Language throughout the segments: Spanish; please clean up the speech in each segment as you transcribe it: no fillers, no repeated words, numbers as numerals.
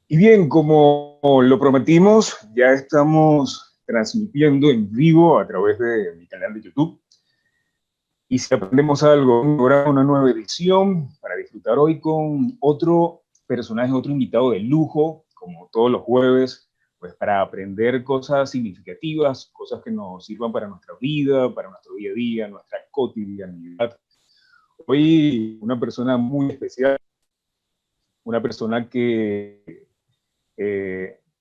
Y bien, como lo prometimos, ya estamos transmitiendo en vivo a través de mi canal de YouTube. Y si aprendemos algo, habrá una nueva edición para disfrutar hoy con otro personaje, otro invitado de lujo, como todos los jueves, pues para aprender cosas significativas, cosas que nos sirvan para nuestra vida, para nuestro día a día, nuestra cotidianidad. Hoy una persona muy especial, una persona que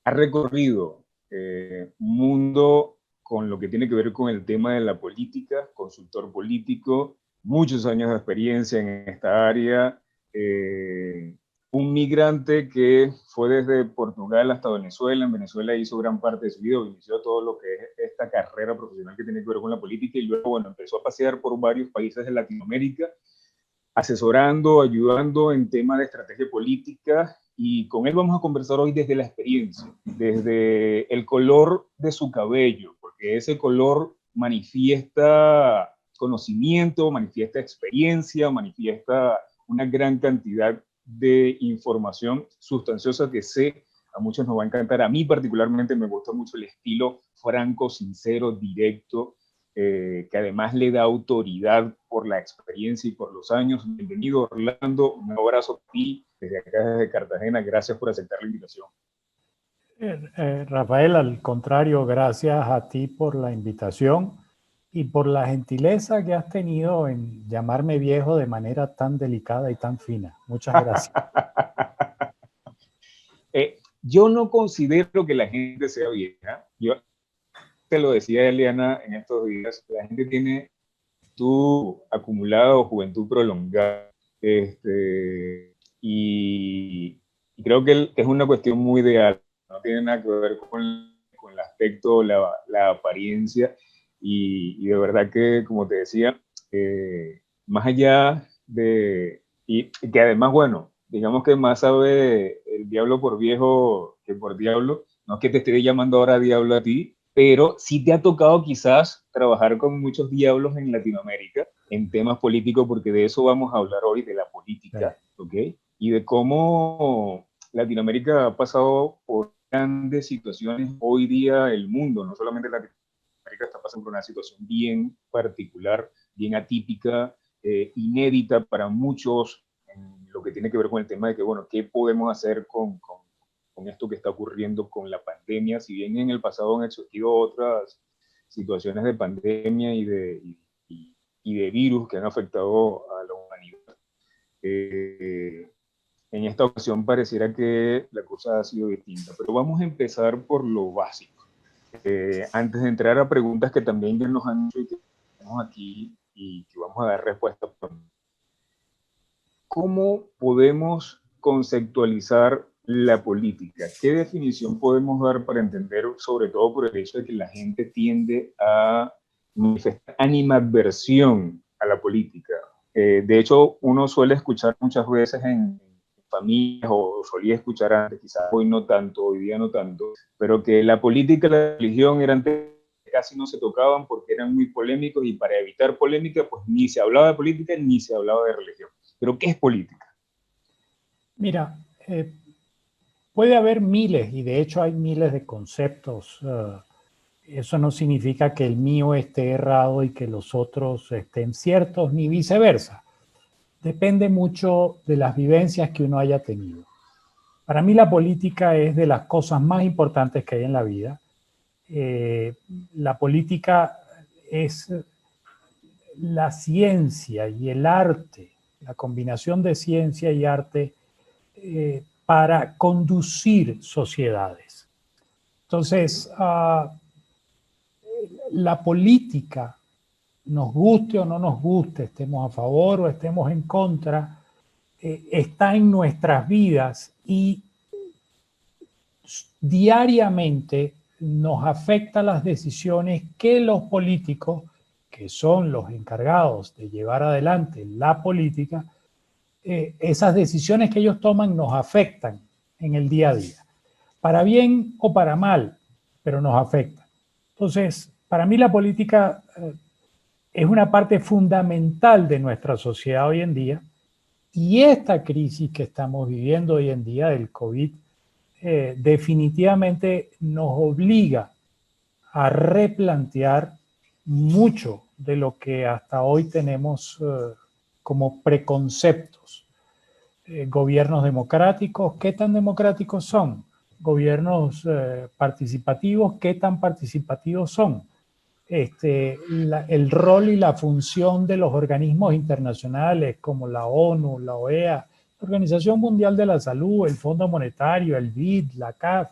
ha recorrido un mundo con lo que tiene que ver con el tema de la política, consultor político, muchos años de experiencia en esta área, un migrante que fue desde Portugal hasta Venezuela. En Venezuela hizo gran parte de su vida, inició todo lo que es esta carrera profesional que tiene que ver con la política y luego, bueno, empezó a pasear por varios países de Latinoamérica asesorando, ayudando en temas de estrategia política, y con él vamos a conversar hoy desde la experiencia, desde el color de su cabello, porque ese color manifiesta conocimiento, manifiesta experiencia, manifiesta una gran cantidad de información sustanciosa que sé a muchos nos va a encantar. A mí particularmente me gusta mucho el estilo franco, sincero, directo, que además le da autoridad por la experiencia y por los años. Bienvenido, Orlando. Un abrazo a ti desde acá, desde Cartagena. Gracias por aceptar la invitación. Rafael, al contrario, gracias a ti por la invitación y por la gentileza que has tenido en llamarme viejo de manera tan delicada y tan fina. Muchas gracias. Yo no considero que la gente sea vieja. Yo te lo decía Eliana en estos días, la gente tiene tu acumulado juventud prolongada. Y creo que es una cuestión muy ideal, no tiene nada que ver con el aspecto, la apariencia, y de verdad que, como te decía, más allá y que además, bueno, digamos que más sabe el diablo por viejo que por diablo, no es que te esté llamando ahora diablo a ti, pero sí te ha tocado quizás trabajar con muchos diablos en Latinoamérica en temas políticos, porque de eso vamos a hablar hoy, de la política, ¿ok? Y de cómo Latinoamérica ha pasado por grandes situaciones. Hoy día el mundo, no solamente Latinoamérica, está pasando por una situación bien particular, bien atípica, inédita para muchos, en lo que tiene que ver con el tema de que, bueno, ¿qué podemos hacer con esto que está ocurriendo con la pandemia? Si bien en el pasado han existido otras situaciones de pandemia y de virus que han afectado a la humanidad, en esta ocasión pareciera que la cosa ha sido distinta, pero vamos a empezar por lo básico. Antes de entrar a preguntas que también ya nos han hecho y que tenemos aquí y que vamos a dar respuesta, ¿cómo podemos conceptualizar la política? ¿Qué definición podemos dar para entender, sobre todo por el hecho de que la gente tiende a manifestar animadversión a la política? De hecho, uno suele escuchar muchas veces en familias, o solía escuchar antes, quizás hoy no tanto, hoy día no tanto, pero que la política y la religión eran casi no se tocaban porque eran muy polémicos, y para evitar polémica, pues ni se hablaba de política ni se hablaba de religión. ¿Pero qué es política? Mira, puede haber miles, y de hecho hay miles de conceptos. Eso no significa que el mío esté errado y que los otros estén ciertos, ni viceversa. Depende mucho de las vivencias que uno haya tenido. Para mí la política es de las cosas más importantes que hay en la vida. La política es la ciencia y el arte, la combinación de ciencia y arte para conducir sociedades. Entonces, la política, nos guste o no nos guste, estemos a favor o estemos en contra, está en nuestras vidas y diariamente nos afecta las decisiones que los políticos, que son los encargados de llevar adelante la política, esas decisiones que ellos toman nos afectan en el día a día, para bien o para mal, pero nos afectan. Entonces, para mí la política es una parte fundamental de nuestra sociedad hoy en día, y esta crisis que estamos viviendo hoy en día del COVID definitivamente nos obliga a replantear mucho de lo que hasta hoy tenemos como preconceptos. Gobiernos democráticos, ¿qué tan democráticos son? Gobiernos participativos, ¿qué tan participativos son? El rol y la función de los organismos internacionales como la ONU, la OEA, la Organización Mundial de la Salud, el Fondo Monetario, el BID, la CAF,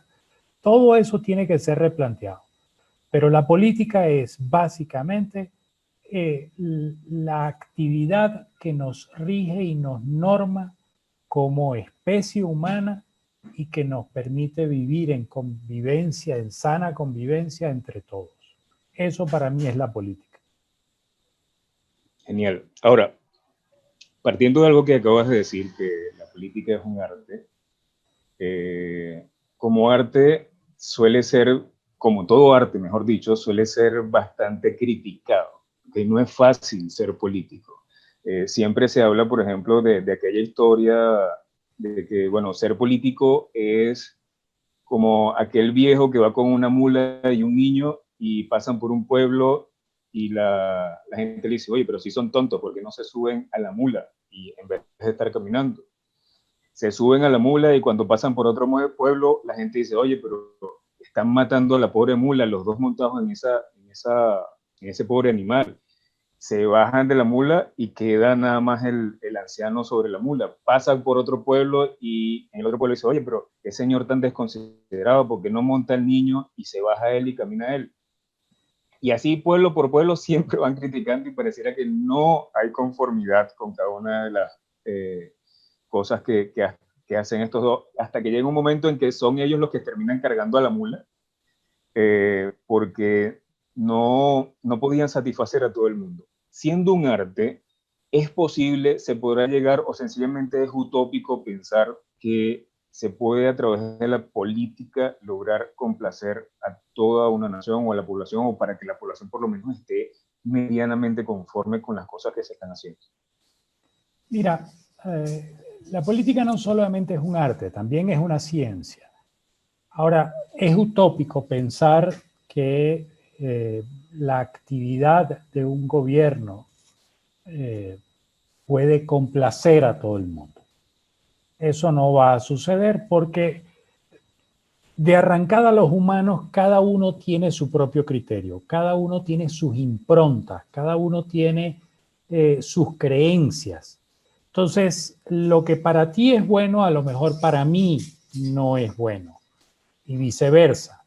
todo eso tiene que ser replanteado. Pero la política es básicamente la actividad que nos rige y nos norma como especie humana y que nos permite vivir en convivencia, en sana convivencia entre todos. Eso para mí es la política. Genial. Ahora, partiendo de algo que acabas de decir, que la política es un arte, como arte suele ser, como todo arte, mejor dicho, suele ser bastante criticado, que no es fácil ser político. Siempre se habla, por ejemplo, de aquella historia de que, bueno, ser político es como aquel viejo que va con una mula y un niño y pasan por un pueblo y la gente le dice, oye, pero si son tontos, ¿por qué no se suben a la mula y en vez de estar caminando? Se suben a la mula y cuando pasan por otro pueblo, la gente dice, oye, pero están matando a la pobre mula, los dos montados en ese pobre animal. Se bajan de la mula y queda nada más el anciano sobre la mula. Pasan por otro pueblo y en el otro pueblo dice, oye, pero qué señor tan desconsiderado, ¿por qué no monta al niño y se baja él y camina él? Y así pueblo por pueblo siempre van criticando y pareciera que no hay conformidad con cada una de las cosas que hacen estos dos, hasta que llega un momento en que son ellos los que terminan cargando a la mula, porque no podían satisfacer a todo el mundo. Siendo un arte, es posible, se podrá llegar, o sencillamente es utópico pensar que se puede a través de la política lograr complacer a toda una nación o a la población, o para que la población por lo menos esté medianamente conforme con las cosas que se están haciendo. Mira, la política no solamente es un arte, también es una ciencia. Ahora, es utópico pensar que la actividad de un gobierno puede complacer a todo el mundo. Eso no va a suceder porque de arrancada los humanos, cada uno tiene su propio criterio, cada uno tiene sus improntas, cada uno tiene sus creencias. Entonces, lo que para ti es bueno, a lo mejor para mí no es bueno, y viceversa.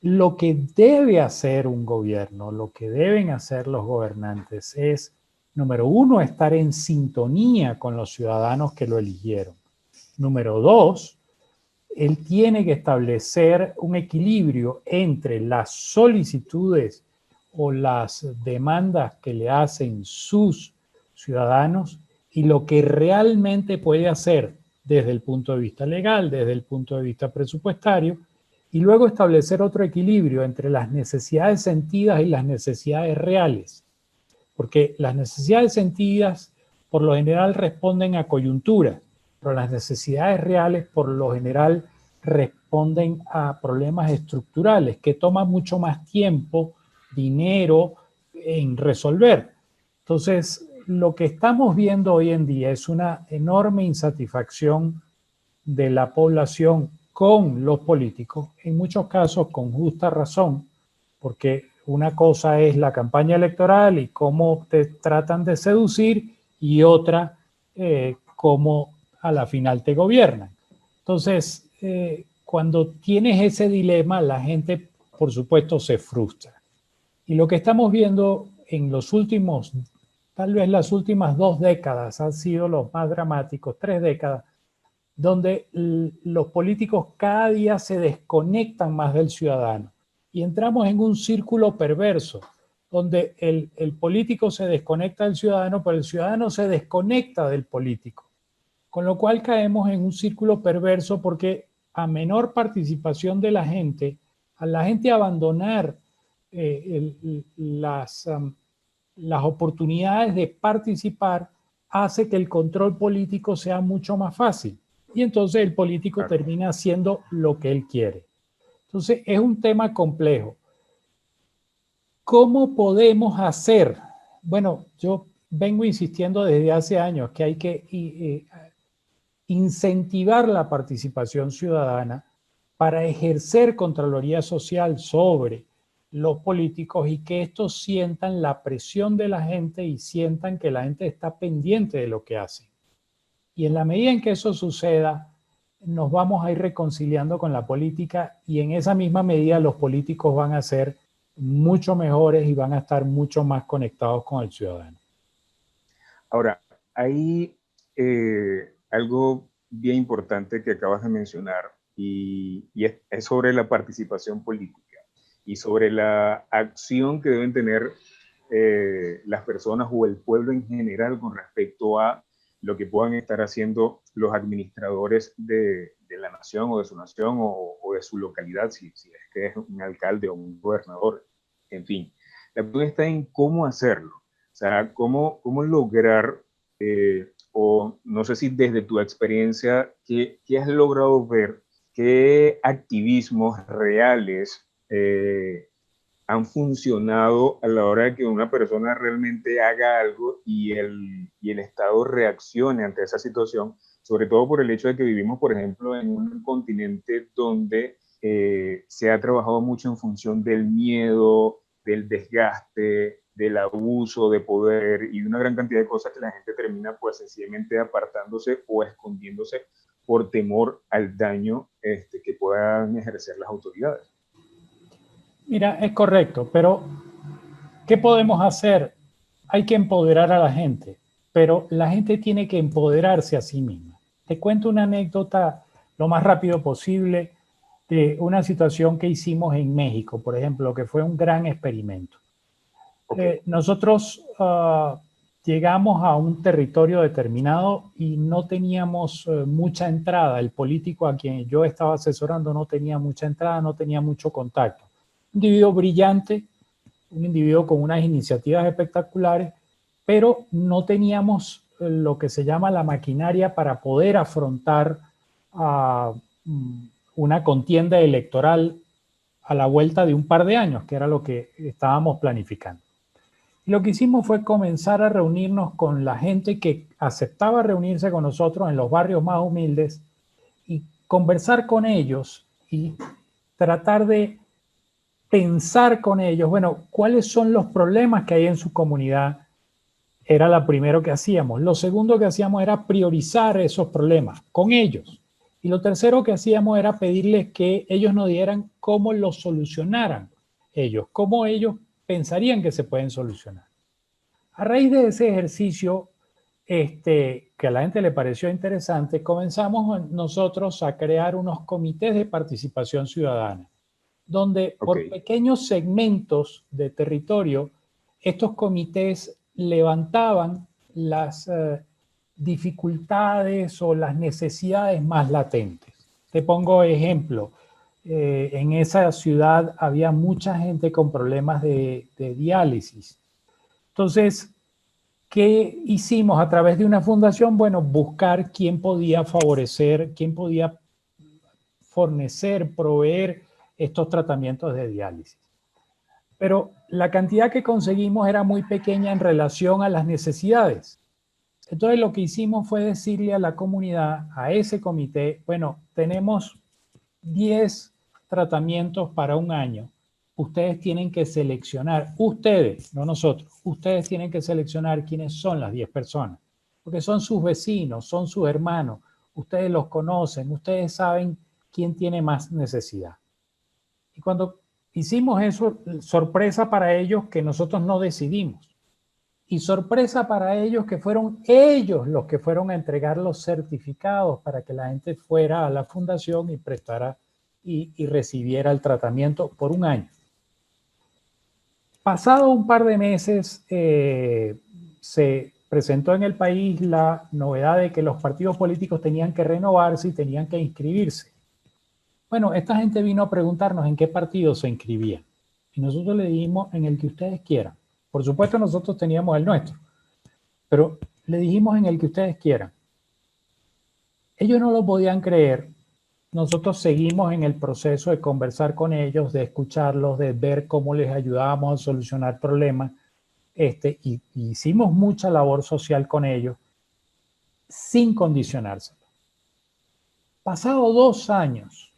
Lo que debe hacer un gobierno, lo que deben hacer los gobernantes es, número uno, estar en sintonía con los ciudadanos que lo eligieron. Número dos, él tiene que establecer un equilibrio entre las solicitudes o las demandas que le hacen sus ciudadanos y lo que realmente puede hacer desde el punto de vista legal, desde el punto de vista presupuestario, y luego establecer otro equilibrio entre las necesidades sentidas y las necesidades reales. Porque las necesidades sentidas por lo general responden a coyuntura, pero las necesidades reales por lo general responden a problemas estructurales que toman mucho más tiempo, dinero en resolver. Entonces, lo que estamos viendo hoy en día es una enorme insatisfacción de la población con los políticos, en muchos casos con justa razón, porque una cosa es la campaña electoral y cómo te tratan de seducir, y otra cómo a la final te gobiernan. Entonces, cuando tienes ese dilema, la gente, por supuesto, se frustra. Y lo que estamos viendo en los últimos, tal vez las últimas 2 décadas, han sido los más dramáticos, 3 décadas, donde los políticos cada día se desconectan más del ciudadano. Y entramos en un círculo perverso, donde el político se desconecta del ciudadano, pero el ciudadano se desconecta del político. Con lo cual caemos en un círculo perverso porque a menor participación de la gente, a la gente abandonar las oportunidades de participar, hace que el control político sea mucho más fácil. y entonces el político termina haciendo lo que él quiere. Entonces es un tema complejo. ¿Cómo podemos hacer? Bueno, yo vengo insistiendo desde hace años que hay que incentivar la participación ciudadana para ejercer contraloría social sobre los políticos y que estos sientan la presión de la gente y sientan que la gente está pendiente de lo que hacen. Y en la medida en que eso suceda, nos vamos a ir reconciliando con la política y en esa misma medida los políticos van a ser mucho mejores y van a estar mucho más conectados con el ciudadano. Ahora, hay algo bien importante que acabas de mencionar y es sobre la participación política y sobre la acción que deben tener las personas o el pueblo en general con respecto a lo que puedan estar haciendo los administradores de la nación o de su nación o de su localidad, si es que es un alcalde o un gobernador, en fin. La pregunta está en cómo hacerlo, o sea, cómo lograr, o no sé si desde tu experiencia, ¿qué has logrado ver? ¿Qué activismos reales han funcionado a la hora de que una persona realmente haga algo y el Estado reaccione ante esa situación, sobre todo por el hecho de que vivimos, por ejemplo, en un continente donde se ha trabajado mucho en función del miedo, del desgaste, del abuso de poder y de una gran cantidad de cosas que la gente termina pues sencillamente apartándose o escondiéndose por temor al daño que puedan ejercer las autoridades. Mira, es correcto, pero ¿qué podemos hacer? Hay que empoderar a la gente, pero la gente tiene que empoderarse a sí misma. Te cuento una anécdota lo más rápido posible de una situación que hicimos en México, por ejemplo, que fue un gran experimento. Okay. Nosotros llegamos a un territorio determinado y no teníamos mucha entrada. El político a quien yo estaba asesorando no tenía mucha entrada, no tenía mucho contacto. Un individuo brillante, un individuo con unas iniciativas espectaculares, pero no teníamos lo que se llama la maquinaria para poder afrontar una contienda electoral a la vuelta de un par de años, que era lo que estábamos planificando. Y lo que hicimos fue comenzar a reunirnos con la gente que aceptaba reunirse con nosotros en los barrios más humildes y conversar con ellos y tratar de pensar con ellos, bueno, cuáles son los problemas que hay en su comunidad. Era lo primero que hacíamos. Lo segundo que hacíamos era priorizar esos problemas con ellos. Y lo tercero que hacíamos era pedirles que ellos nos dieran cómo los solucionaran ellos, cómo ellos pensarían que se pueden solucionar. A raíz de ese ejercicio, que a la gente le pareció interesante, comenzamos nosotros a crear unos comités de participación ciudadana, donde por pequeños segmentos de territorio, estos comités levantaban las dificultades o las necesidades más latentes. Te pongo ejemplo. En esa ciudad había mucha gente con problemas de diálisis. Entonces, ¿qué hicimos a través de una fundación? Bueno, buscar quién podía favorecer, quién podía fornecer, proveer estos tratamientos de diálisis. Pero la cantidad que conseguimos era muy pequeña en relación a las necesidades. Entonces lo que hicimos fue decirle a la comunidad, a ese comité, bueno, tenemos 10 tratamientos para un año. Ustedes tienen que seleccionar, ustedes, no nosotros, ustedes tienen que seleccionar quiénes son las 10 personas, porque son sus vecinos, son sus hermanos, ustedes los conocen, ustedes saben quién tiene más necesidad. Y cuando hicimos eso, sorpresa para ellos que nosotros no decidimos. Y sorpresa para ellos que fueron ellos los que fueron a entregar los certificados para que la gente fuera a la fundación y prestara y recibiera el tratamiento por un año. Pasado un par de meses, se presentó en el país la novedad de que los partidos políticos tenían que renovarse y tenían que inscribirse. Bueno, esta gente vino a preguntarnos en qué partido se inscribían. Y nosotros le dijimos en el que ustedes quieran. Por supuesto, nosotros teníamos el nuestro, pero le dijimos en el que ustedes quieran. Ellos no lo podían creer. Nosotros seguimos en el proceso de conversar con ellos, de escucharlos, de ver cómo les ayudábamos a solucionar problemas. Y hicimos mucha labor social con ellos sin condicionárselo. Pasado 2 años,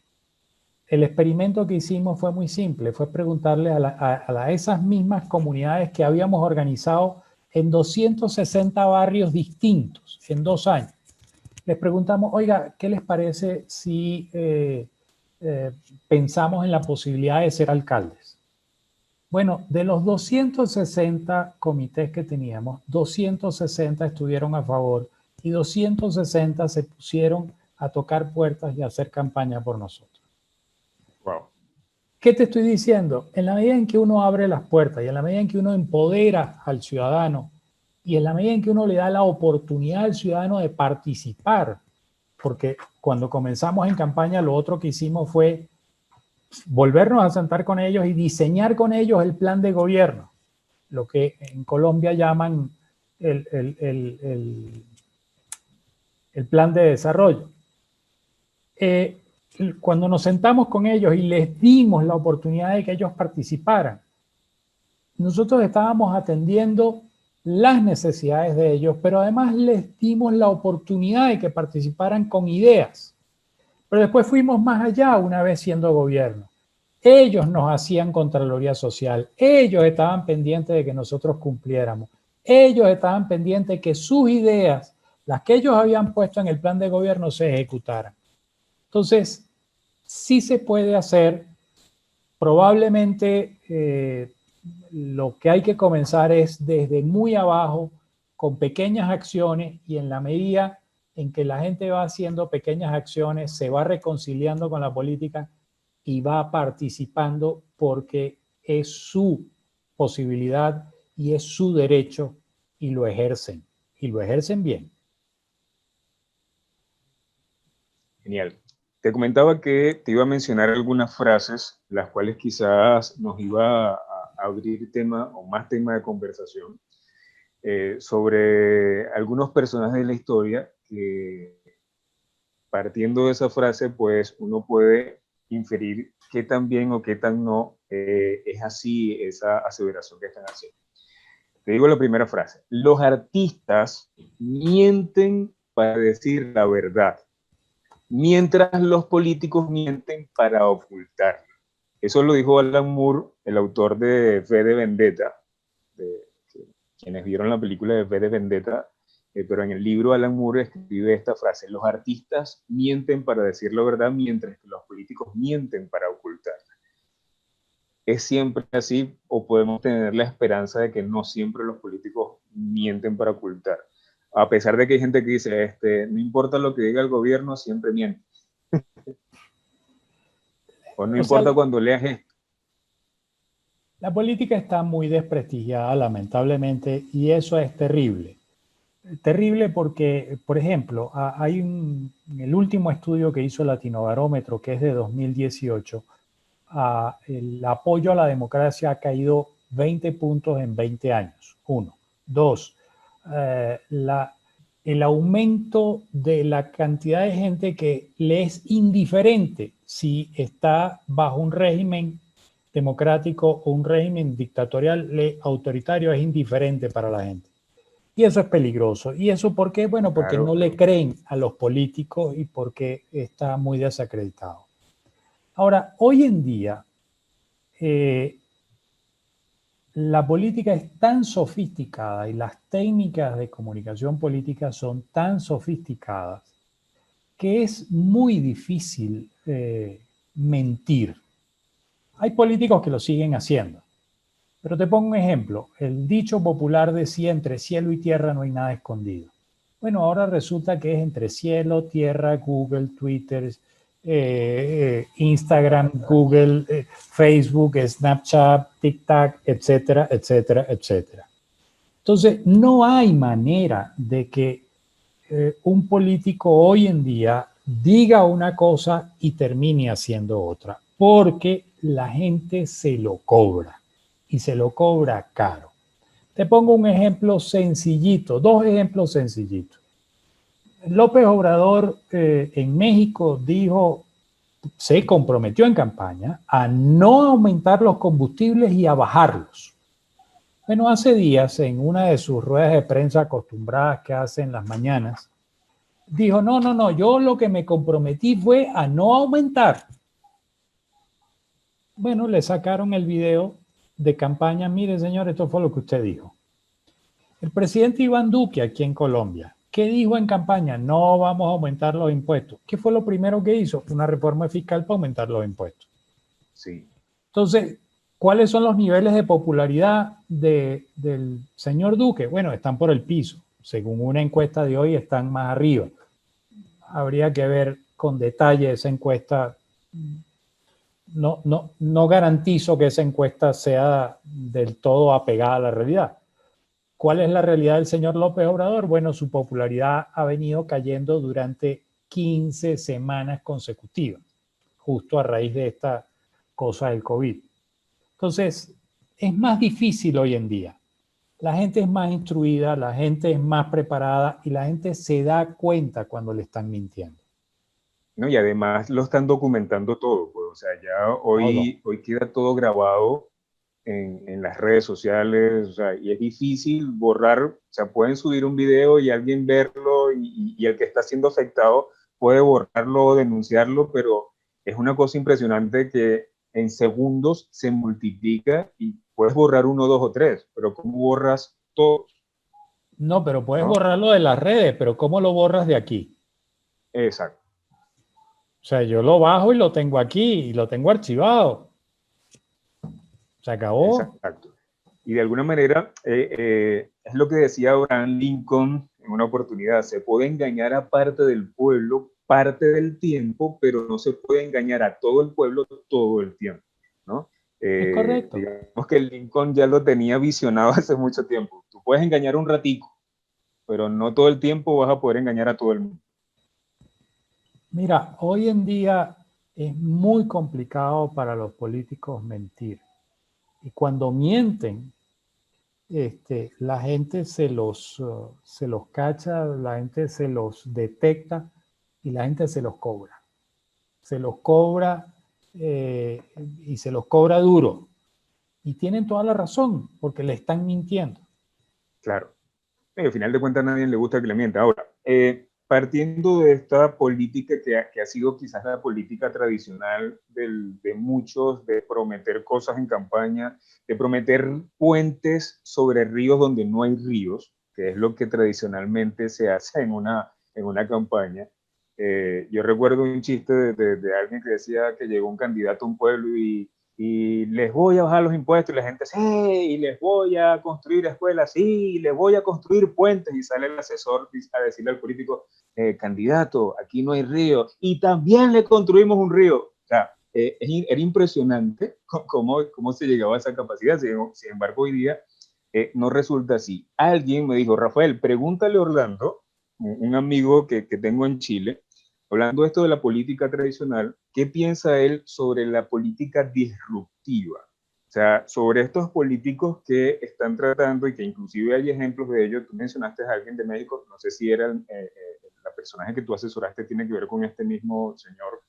el experimento que hicimos fue muy simple, fue preguntarle a esas mismas comunidades que habíamos organizado en 260 barrios distintos en 2 años. Les preguntamos, oiga, ¿qué les parece si pensamos en la posibilidad de ser alcaldes? Bueno, de los 260 comités que teníamos, 260 estuvieron a favor y 260 se pusieron a tocar puertas y a hacer campaña por nosotros. Wow. ¿Qué te estoy diciendo? En la medida en que uno abre las puertas y en la medida en que uno empodera al ciudadano y en la medida en que uno le da la oportunidad al ciudadano de participar, porque cuando comenzamos en campaña lo otro que hicimos fue volvernos a sentar con ellos y diseñar con ellos el plan de gobierno, lo que en Colombia llaman el plan de desarrollo. Cuando nos sentamos con ellos y les dimos la oportunidad de que ellos participaran, nosotros estábamos atendiendo las necesidades de ellos, pero además les dimos la oportunidad de que participaran con ideas. Pero después fuimos más allá una vez siendo gobierno. Ellos nos hacían Contraloría Social, ellos estaban pendientes de que nosotros cumpliéramos, ellos estaban pendientes de que sus ideas, las que ellos habían puesto en el plan de gobierno, se ejecutaran. Entonces, sí se puede hacer. Probablemente lo que hay que comenzar es desde muy abajo, con pequeñas acciones, y en la medida en que la gente va haciendo pequeñas acciones, se va reconciliando con la política y va participando porque es su posibilidad y es su derecho y lo ejercen bien. Genial. Te comentaba que te iba a mencionar algunas frases, las cuales quizás nos iba a abrir tema o más tema de conversación sobre algunos personajes de la historia que, partiendo de esa frase, pues uno puede inferir qué tan bien o qué tan no es así esa aseveración que están haciendo. Te digo la primera frase. Los artistas mienten para decir la verdad, mientras los políticos mienten para ocultarla. Eso lo dijo Alan Moore, el autor de V de Vendetta, quienes vieron la película de V de Vendetta, pero en el libro Alan Moore escribe esta frase: los artistas mienten para decir la verdad, mientras que los políticos mienten para ocultarla. ¿Es siempre así o podemos tener la esperanza de que no siempre los políticos mienten para ocultar? A pesar de que hay gente que dice, no importa lo que diga el gobierno, siempre miente. O no importa cuando leas esto. La política está muy desprestigiada, lamentablemente, y eso es terrible. Terrible porque, por ejemplo, hay el último estudio que hizo Latinobarómetro, que es de 2018, el apoyo a la democracia ha caído 20 puntos en 20 años. 1. 2. El aumento de la cantidad de gente que le es indiferente si está bajo un régimen democrático o un régimen dictatorial, autoritario, es indiferente para la gente. Y eso es peligroso. ¿Y eso por qué? Bueno, porque claro, no le creen a los políticos y porque está muy desacreditado. Ahora, hoy en día, la política es tan sofisticada y las técnicas de comunicación política son tan sofisticadas que es muy difícil mentir. Hay políticos que lo siguen haciendo. Pero te pongo un ejemplo. El dicho popular decía: entre cielo y tierra no hay nada escondido. Bueno, ahora resulta que es entre cielo, tierra, Google, Twitter, Instagram, Google, Facebook, Snapchat, TikTok, etcétera, etcétera, etcétera. Entonces, no hay manera de que un político hoy en día diga una cosa y termine haciendo otra, porque la gente se lo cobra y se lo cobra caro. Te pongo un ejemplo sencillito, 2 ejemplos sencillitos. López Obrador en México se comprometió en campaña a no aumentar los combustibles y a bajarlos. Bueno, hace días, en una de sus ruedas de prensa acostumbradas que hace en las mañanas, dijo, no, yo lo que me comprometí fue a no aumentar. Bueno, le sacaron el video de campaña. Mire, señor, esto fue lo que usted dijo. El presidente Iván Duque aquí en Colombia, ¿qué dijo en campaña? No vamos a aumentar los impuestos. ¿Qué fue lo primero que hizo? Una reforma fiscal para aumentar los impuestos. Sí. Entonces, ¿cuáles son los niveles de popularidad del señor Duque? Bueno, están por el piso. Según una encuesta de hoy, están más arriba. Habría que ver con detalle esa encuesta. No garantizo que esa encuesta sea del todo apegada a la realidad. ¿Cuál es la realidad del señor López Obrador? Bueno, su popularidad ha venido cayendo durante 15 semanas consecutivas, justo a raíz de esta cosa del COVID. Entonces, es más difícil hoy en día. La gente es más instruida, la gente es más preparada y la gente se da cuenta cuando le están mintiendo. ¿No? Y además lo están documentando todo, pues, o sea, ya hoy queda todo grabado en las redes sociales, o sea, y es difícil borrar, o sea, pueden subir un video y alguien verlo y el que está siendo afectado puede borrarlo o denunciarlo, pero es una cosa impresionante que en segundos se multiplica y puedes borrar uno, dos o tres, pero ¿cómo borras todo? No, pero puedes ¿No? borrarlo de las redes, pero ¿cómo lo borras de aquí? Exacto. O sea, yo lo bajo y lo tengo aquí y lo tengo archivado. Se acabó. Exacto. Y de alguna manera, es lo que decía Abraham Lincoln en una oportunidad, se puede engañar a parte del pueblo parte del tiempo, pero no se puede engañar a todo el pueblo todo el tiempo, ¿no? Es correcto. Digamos que Lincoln ya lo tenía visionado hace mucho tiempo. Tú puedes engañar un ratico, pero no todo el tiempo vas a poder engañar a todo el mundo. Mira, hoy en día es muy complicado para los políticos mentir. Y cuando mienten, la gente se los cacha, la gente se los detecta y la gente se los cobra. Se los cobra y se los cobra duro. Y tienen toda la razón, porque le están mintiendo. Claro. Y al final de cuentas a nadie le gusta que le mienta. Ahora, partiendo de esta política que ha sido quizás la política tradicional de muchos, de prometer cosas en campaña, de prometer puentes sobre ríos donde no hay ríos, que es lo que tradicionalmente se hace en una campaña. Yo recuerdo un chiste de alguien que decía que llegó un candidato a un pueblo y les voy a bajar los impuestos, y la gente, sí, y les voy a construir escuelas, sí, y les voy a construir puentes, y sale el asesor a decirle al político, candidato, aquí no hay río, y también le construimos un río. O sea, era impresionante cómo se llegaba a esa capacidad. Sin embargo, hoy día no resulta así. Alguien me dijo, Rafael, pregúntale a Orlando, un amigo que tengo en Chile, hablando de esto de la política tradicional, ¿qué piensa él sobre la política disruptiva? O sea, sobre estos políticos que están tratando y que inclusive hay ejemplos de ello. Tú mencionaste a alguien de México, no sé si era la personaje que tú asesoraste, tiene que ver con este mismo señor,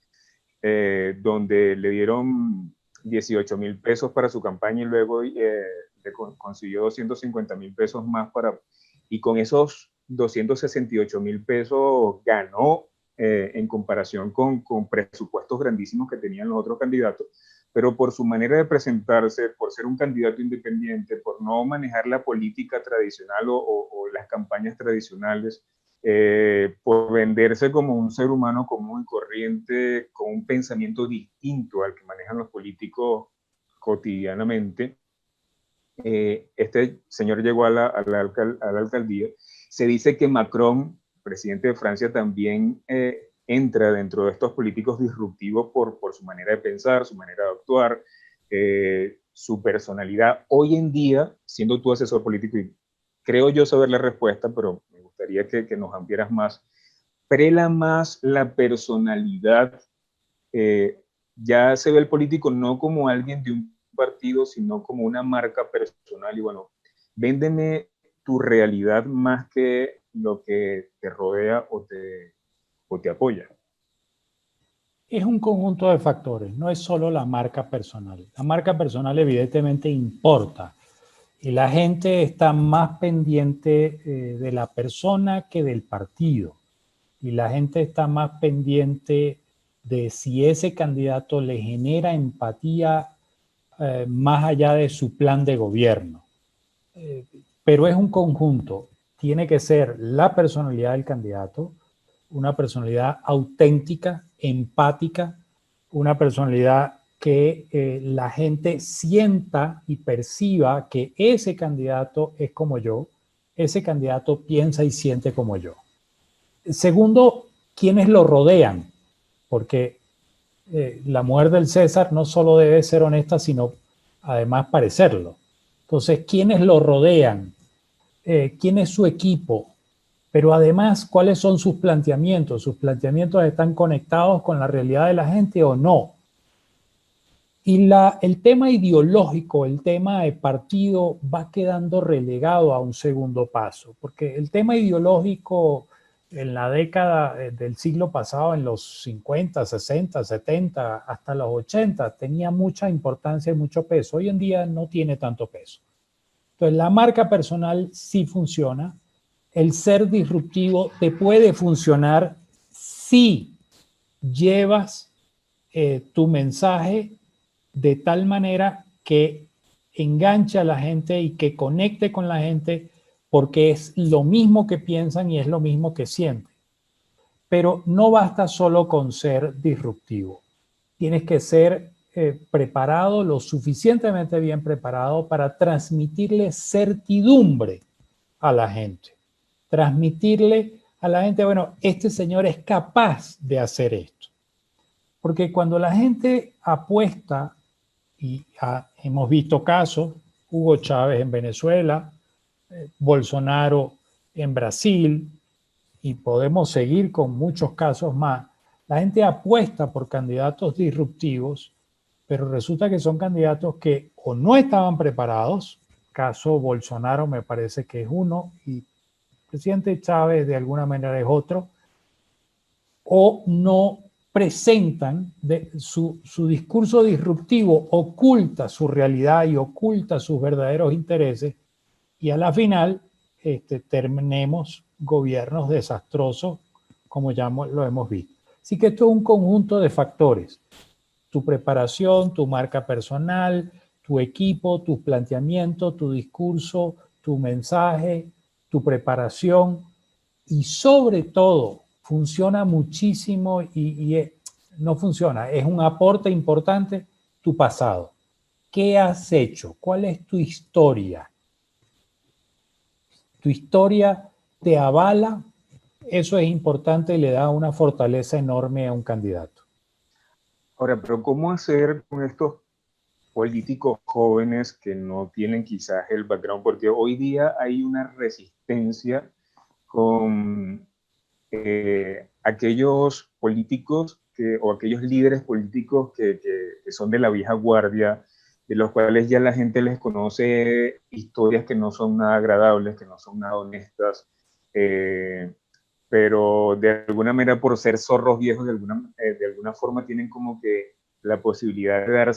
donde le dieron 18,000 pesos para su campaña y luego le consiguió 250,000 pesos más y con esos 268,000 pesos ganó en comparación con presupuestos grandísimos que tenían los otros candidatos, pero por su manera de presentarse, por ser un candidato independiente, por no manejar la política tradicional o las campañas tradicionales, por venderse como un ser humano común y corriente, con un pensamiento distinto al que manejan los políticos cotidianamente. Este señor llegó a la alcaldía. Se dice que Macron, presidente de Francia, también entra dentro de estos políticos disruptivos por su manera de pensar, su manera de actuar, su personalidad. Hoy en día, siendo tu asesor político, y creo yo saber la respuesta, pero me gustaría que nos amplieras más, prela más la personalidad. Ya se ve el político no como alguien de un partido, sino como una marca personal y bueno, véndeme tu realidad más que lo que te rodea o te apoya? Es un conjunto de factores, no es solo la marca personal. La marca personal evidentemente importa y la gente está más pendiente de la persona que del partido. Y la gente está más pendiente de si ese candidato le genera empatía más allá de su plan de gobierno. Pero es un conjunto. Tiene que ser la personalidad del candidato, una personalidad auténtica, empática, una personalidad que la gente sienta y perciba que ese candidato es como yo, ese candidato piensa y siente como yo. Segundo, quienes lo rodean, porque la mujer del César no solo debe ser honesta, sino además parecerlo. Entonces, quienes lo rodean, quién es su equipo, pero además, ¿cuáles son sus planteamientos? ¿Sus planteamientos están conectados con la realidad de la gente o no? Y el tema ideológico, el tema de partido va quedando relegado a un segundo paso, porque el tema ideológico en la década del siglo pasado, en los 50, 60, 70, hasta los 80, tenía mucha importancia y mucho peso. Hoy en día no tiene tanto peso. Entonces, la marca personal sí funciona. El ser disruptivo te puede funcionar si llevas tu mensaje de tal manera que enganche a la gente y que conecte con la gente porque es lo mismo que piensan y es lo mismo que sienten. Pero no basta solo con ser disruptivo. Tienes que ser preparado, lo suficientemente bien preparado para transmitirle certidumbre a la gente. Transmitirle a la gente, bueno, este señor es capaz de hacer esto. Porque cuando la gente apuesta, y hemos visto casos, Hugo Chávez en Venezuela, Bolsonaro en Brasil, y podemos seguir con muchos casos más, la gente apuesta por candidatos disruptivos, pero resulta que son candidatos que o no estaban preparados, caso Bolsonaro me parece que es uno, y el presidente Chávez de alguna manera es otro, o no presentan su discurso disruptivo, oculta su realidad y oculta sus verdaderos intereses, y a la final terminemos gobiernos desastrosos, como ya lo hemos visto. Así que esto es un conjunto de factores. Tu preparación, tu marca personal, tu equipo, tus planteamientos, tu discurso, tu mensaje, tu preparación y sobre todo funciona muchísimo no funciona, es un aporte importante tu pasado. ¿Qué has hecho? ¿Cuál es tu historia? Tu historia te avala, eso es importante y le da una fortaleza enorme a un candidato. Ahora, pero ¿cómo hacer con estos políticos jóvenes que no tienen quizás el background? Porque hoy día hay una resistencia con aquellos políticos o aquellos líderes políticos que son de la vieja guardia, de los cuales ya la gente les conoce historias que no son nada agradables, que no son nada honestas, pero de alguna manera por ser zorros viejos, de alguna forma tienen como que la posibilidad de dar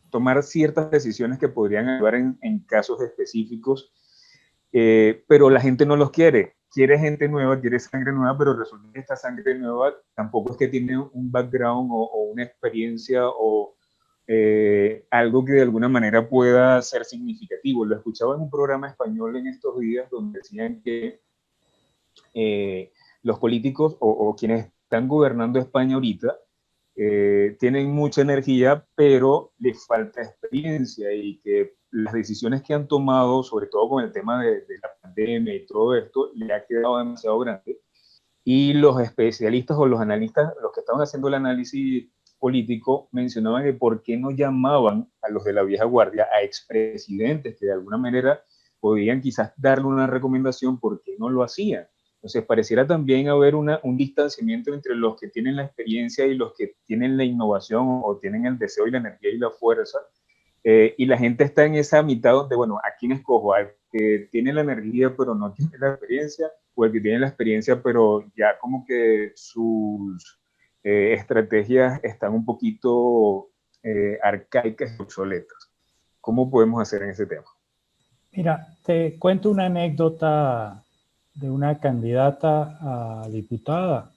tomar ciertas decisiones que podrían ayudar en casos específicos, pero la gente no los quiere. Quiere gente nueva, quiere sangre nueva, pero resulta que esta sangre nueva tampoco es que tiene un background o una experiencia o algo que de alguna manera pueda ser significativo. Lo escuchaba en un programa español en estos días donde decían que los políticos o quienes están gobernando España ahorita tienen mucha energía, pero les falta experiencia y que las decisiones que han tomado, sobre todo con el tema de la pandemia y todo esto, le ha quedado demasiado grande. Y los especialistas o los analistas, los que estaban haciendo el análisis político, mencionaban que por qué no llamaban a los de la vieja guardia, a expresidentes que de alguna manera podían quizás darle una recomendación, por qué no lo hacían. Entonces pareciera también haber un distanciamiento entre los que tienen la experiencia y los que tienen la innovación o tienen el deseo y la energía y la fuerza. Y la gente está en esa mitad donde, bueno, ¿a quién escojo? ¿Al que tiene la energía pero no tiene la experiencia, o el que tiene la experiencia pero ya como que sus estrategias están un poquito arcaicas y obsoletas? ¿Cómo podemos hacer en ese tema? Mira, te cuento una anécdota de una candidata a diputada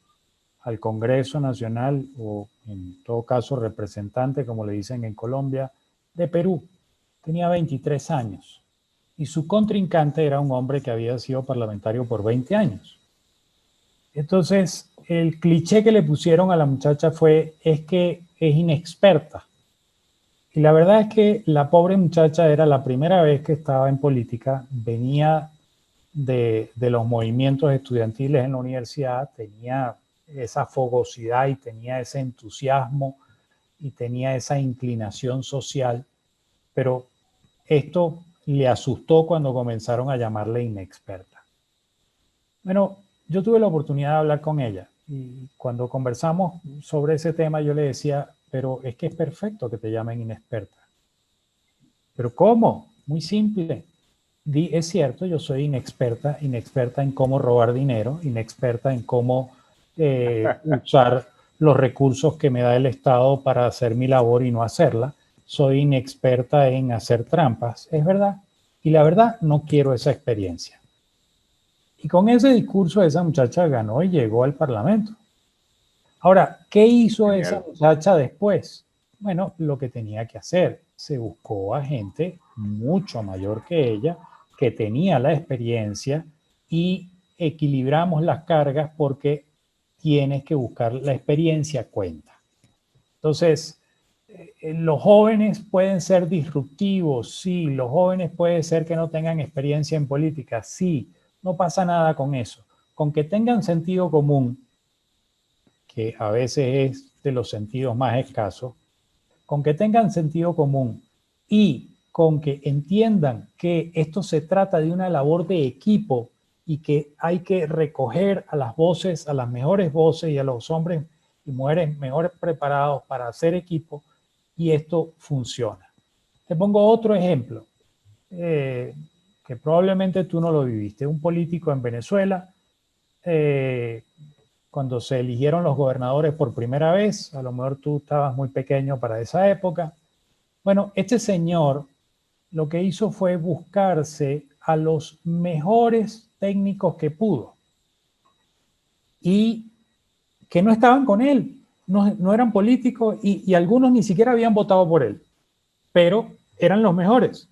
al Congreso Nacional, o en todo caso representante, como le dicen en Colombia, de Perú. Tenía 23 años y su contrincante era un hombre que había sido parlamentario por 20 años. Entonces, el cliché que le pusieron a la muchacha fue, es que es inexperta. Y la verdad es que la pobre muchacha era la primera vez que estaba en política, venía de los movimientos estudiantiles en la universidad, tenía esa fogosidad y tenía ese entusiasmo y tenía esa inclinación social, pero esto le asustó cuando comenzaron a llamarle inexperta. Bueno, yo tuve la oportunidad de hablar con ella y cuando conversamos sobre ese tema yo le decía, pero es que es perfecto que te llamen inexperta. ¿Pero cómo? Muy simple. Es cierto, yo soy inexperta en cómo robar dinero, inexperta en cómo usar los recursos que me da el Estado para hacer mi labor y no hacerla. Soy inexperta en hacer trampas, es verdad. Y la verdad, no quiero esa experiencia. Y con ese discurso esa muchacha ganó y llegó al Parlamento. Ahora, ¿qué hizo esa muchacha después? Bueno, lo que tenía que hacer. Se buscó a gente mucho mayor que ella, que tenía la experiencia y equilibramos las cargas porque tienes que buscar la experiencia cuenta. Entonces, los jóvenes pueden ser disruptivos, sí, los jóvenes puede ser que no tengan experiencia en política, sí, no pasa nada con eso. Con que tengan sentido común, que a veces es de los sentidos más escasos, con que tengan sentido común y con que entiendan que esto se trata de una labor de equipo y que hay que recoger a las voces, a las mejores voces y a los hombres y mujeres mejores preparados para hacer equipo, y esto funciona. Te pongo otro ejemplo, que probablemente tú no lo viviste. Un político en Venezuela, cuando se eligieron los gobernadores por primera vez, a lo mejor tú estabas muy pequeño para esa época. Bueno, este señor lo que hizo fue buscarse a los mejores técnicos que pudo y que no estaban con él, no eran políticos y algunos ni siquiera habían votado por él, pero eran los mejores.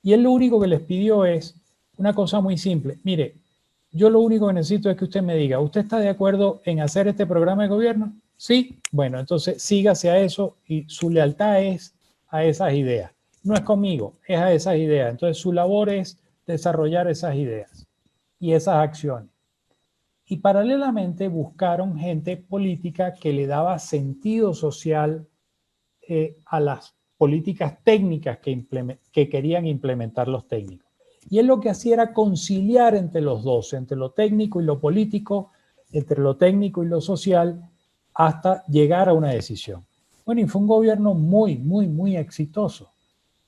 Y él lo único que les pidió es una cosa muy simple. Mire, yo lo único que necesito es que usted me diga, ¿usted está de acuerdo en hacer este programa de gobierno? Sí. Bueno, entonces sígase a eso y su lealtad es a esas ideas. No es conmigo, es a esas ideas. Entonces su labor es desarrollar esas ideas y esas acciones. Y paralelamente buscaron gente política que le daba sentido social a las políticas técnicas que querían implementar los técnicos. Y él lo que hacía era conciliar entre los dos, entre lo técnico y lo político, entre lo técnico y lo social, hasta llegar a una decisión. Bueno, y fue un gobierno muy, muy, muy exitoso.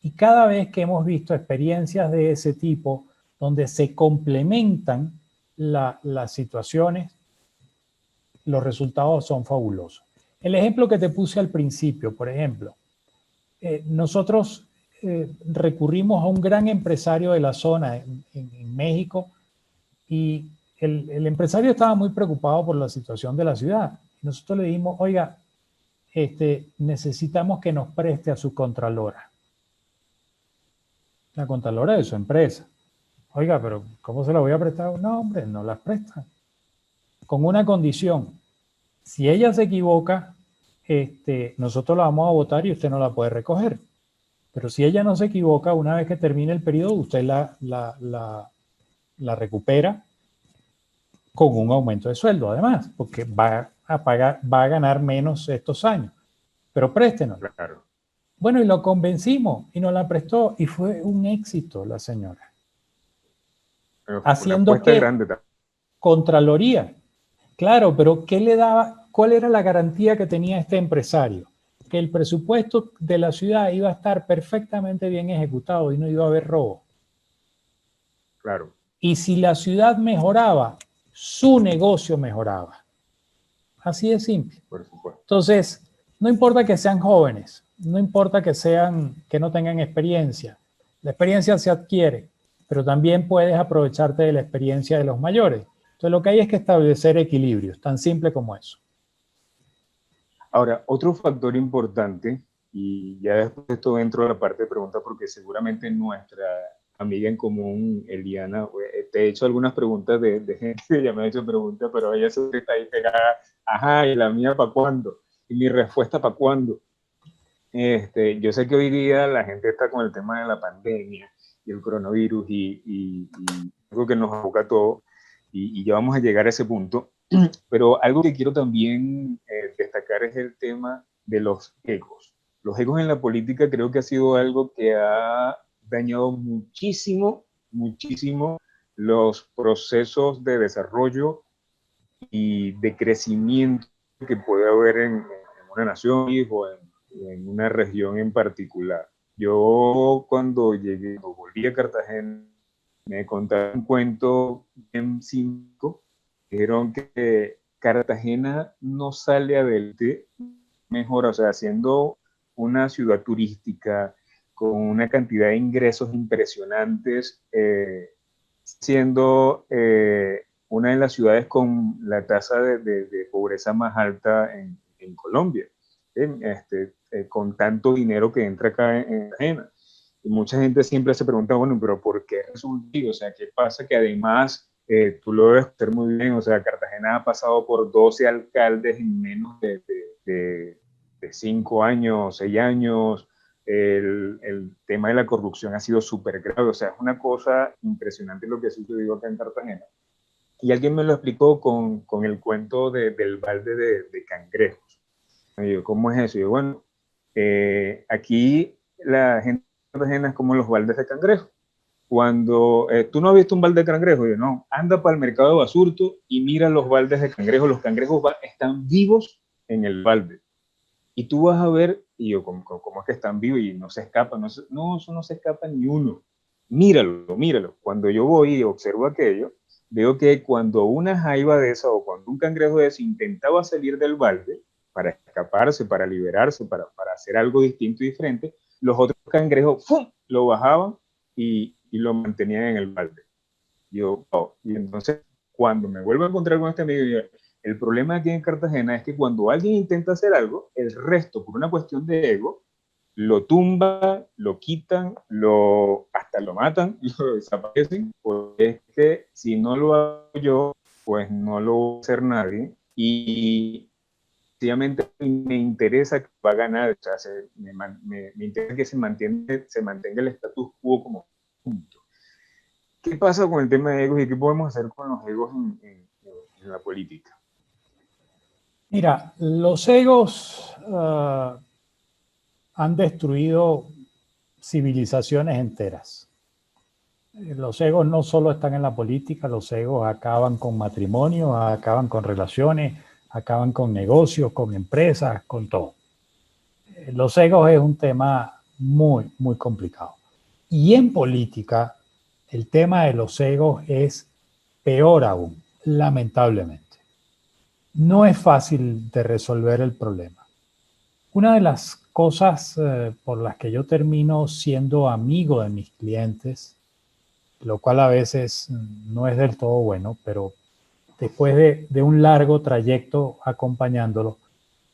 Y cada vez que hemos visto experiencias de ese tipo, donde se complementan las situaciones, los resultados son fabulosos. El ejemplo que te puse al principio, por ejemplo, nosotros recurrimos a un gran empresario de la zona en México y el empresario estaba muy preocupado por la situación de la ciudad. Nosotros le dijimos, oiga, necesitamos que nos preste a su contralora. La contralora de su empresa. Oiga, pero ¿cómo se la voy a prestar? No, hombre, no las presta. Con una condición. Si ella se equivoca, nosotros la vamos a votar y usted no la puede recoger. Pero si ella no se equivoca, una vez que termine el periodo, usted la recupera con un aumento de sueldo, además, porque va a ganar menos estos años. Pero préstenos. Claro. Bueno, y lo convencimos y nos la prestó y fue un éxito la señora. Haciendo que Contraloría. Claro, pero ¿qué le daba? ¿Cuál era la garantía que tenía este empresario? Que el presupuesto de la ciudad iba a estar perfectamente bien ejecutado y no iba a haber robo. Claro. Y si la ciudad mejoraba, su negocio mejoraba. Así de simple. Por supuesto. Entonces, no importa que sean jóvenes, no importa que no tengan experiencia. La experiencia se adquiere, pero también puedes aprovecharte de la experiencia de los mayores. Entonces, lo que hay es que establecer equilibrios, tan simple como eso. Ahora, otro factor importante, y ya después de esto entro a la parte de preguntas, porque seguramente nuestra amiga en común, Eliana, te he hecho algunas preguntas de gente que ya me ha hecho preguntas, pero ella siempre está ahí pegada, ajá, ¿y la mía para cuándo? ¿Y mi respuesta para cuándo? Yo sé que hoy día la gente está con el tema de la pandemia y el coronavirus y algo que nos aboca a todos, y ya vamos a llegar a ese punto. Pero algo que quiero también destacar es el tema de los egos. Los egos en la política creo que ha sido algo que ha dañado muchísimo, muchísimo los procesos de desarrollo y de crecimiento que puede haber en una nación o en una región en particular. Yo cuando llegué, o volví a Cartagena, me contaron un cuento bien simple. Dijeron que Cartagena no sale adelante mejor, o sea, siendo una ciudad turística con una cantidad de ingresos impresionantes, siendo una de las ciudades con la tasa de pobreza más alta en Colombia, con tanto dinero que entra acá en Cartagena. Y mucha gente siempre se pregunta, bueno, pero ¿por qué resulta? O sea, ¿qué pasa? Que además, tú lo debes hacer muy bien, o sea, Cartagena ha pasado por 12 alcaldes en menos de 5 años, 6 años. El tema de la corrupción ha sido súper grave, o sea, es una cosa impresionante lo que ha sucedido acá en Cartagena. Y alguien me lo explicó con el cuento del balde de cangrejos. Y yo, ¿cómo es eso? Y yo, bueno, aquí la gente ajena es como los baldes de cangrejo. Cuando tú no has visto un balde de cangrejo, yo no, anda para el mercado de Basurto y mira los baldes de cangrejo. Los cangrejos están vivos en el balde. Y tú vas a ver, y yo, ¿cómo es que están vivos y no se escapan? No, eso no se escapa ni uno. Míralo, míralo. Cuando yo voy y observo aquello, veo que cuando una jaiba de esa o cuando un cangrejo de ese intentaba salir del balde para escaparse, para liberarse, para hacer algo distinto y diferente, los otros cangrejos ¡fum!, lo bajaban y lo mantenían en el balde. Yo, oh. Y entonces, cuando me vuelvo a encontrar con este amigo, yo, el problema aquí en Cartagena es que cuando alguien intenta hacer algo, el resto, por una cuestión de ego, lo tumba, lo quitan, hasta lo matan, lo desaparecen, porque es que si no lo hago yo, pues no lo va a hacer nadie. Y sencillamente me interesa que va a ganar, o sea, me interesa que se mantenga el status quo como punto. ¿Qué pasa con el tema de egos y qué podemos hacer con los egos en la política? Mira, los egos han destruido civilizaciones enteras. Los egos no solo están en la política, los egos acaban con matrimonios, acaban con relaciones, acaban con negocios, con empresas, con todo. Los egos es un tema muy, muy complicado. Y en política, el tema de los egos es peor aún, lamentablemente. No es fácil de resolver el problema. Una de las cosas por las que yo termino siendo amigo de mis clientes, lo cual a veces no es del todo bueno, pero después de un largo trayecto acompañándolo,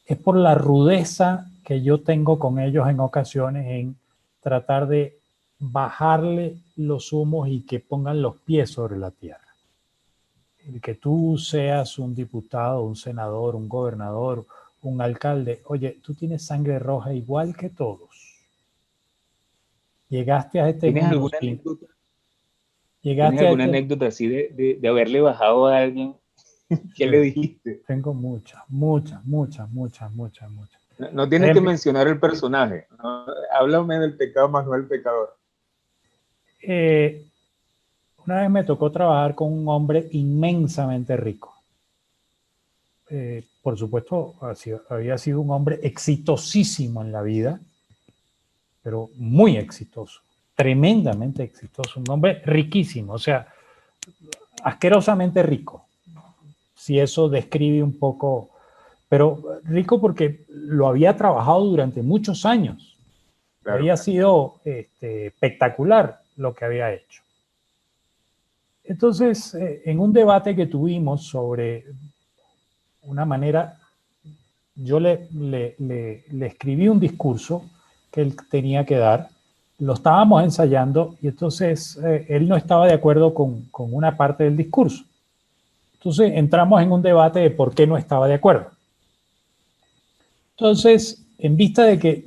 es por la rudeza que yo tengo con ellos en ocasiones en tratar de bajarle los humos y que pongan los pies sobre la tierra. El que tú seas un diputado, un senador, un gobernador, un alcalde, oye, tú tienes sangre roja igual que todos. Llegaste a este ¿Tienes mundo alguna sin... anécdota? ¿Tienes Llegaste a alguna este... anécdota así de haberle bajado a alguien? ¿Qué Sí, le dijiste? tengo muchas, muchas, muchas, muchas, muchas, muchas. No, no Por tienes que ejemplo, mencionar el personaje. No, háblame del pecado más no del pecador. eh, una vez me tocó trabajar con un hombre inmensamente rico. Por supuesto, había sido un hombre exitosísimo en la vida, pero muy exitoso, tremendamente exitoso, un hombre riquísimo, o sea, asquerosamente rico, si eso describe un poco, pero rico porque lo había trabajado durante muchos años. Claro, Había sido espectacular lo que había hecho. Entonces, en un debate que tuvimos sobre una manera, yo le escribí un discurso que él tenía que dar, lo estábamos ensayando y entonces él no estaba de acuerdo con una parte del discurso. Entonces entramos en un debate de por qué no estaba de acuerdo. Entonces, en vista de que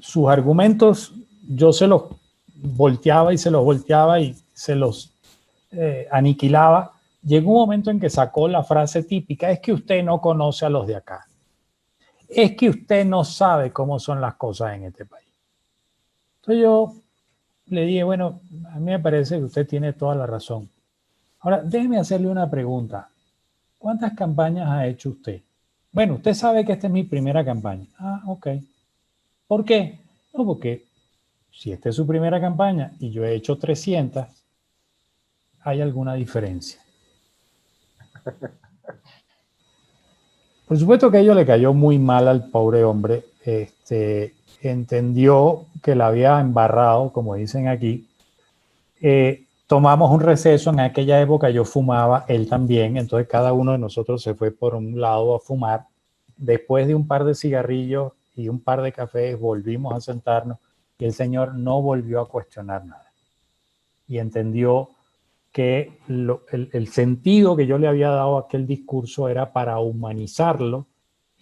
sus argumentos yo se los volteaba y se los volteaba y se los aniquilaba, llegó un momento en que sacó la frase típica: es que usted no conoce a los de acá. Es que usted no sabe cómo son las cosas en este país. Entonces yo le dije, bueno, a mí me parece que usted tiene toda la razón. Ahora, déjeme hacerle una pregunta. ¿Cuántas campañas ha hecho usted? Bueno, usted sabe que esta es mi primera campaña. Ah, ok. ¿Por qué? No, porque si esta es su primera campaña y yo he hecho 300, hay alguna diferencia. Por supuesto que a ello le cayó muy mal al pobre hombre. Entendió que la había embarrado, como dicen aquí. Tomamos un receso. En aquella época yo fumaba, él también. Entonces cada uno de nosotros se fue por un lado a fumar. Después de un par de cigarrillos y un par de cafés, volvimos a sentarnos y el señor no volvió a cuestionar nada. Y entendió que el sentido que yo le había dado a aquel discurso era para humanizarlo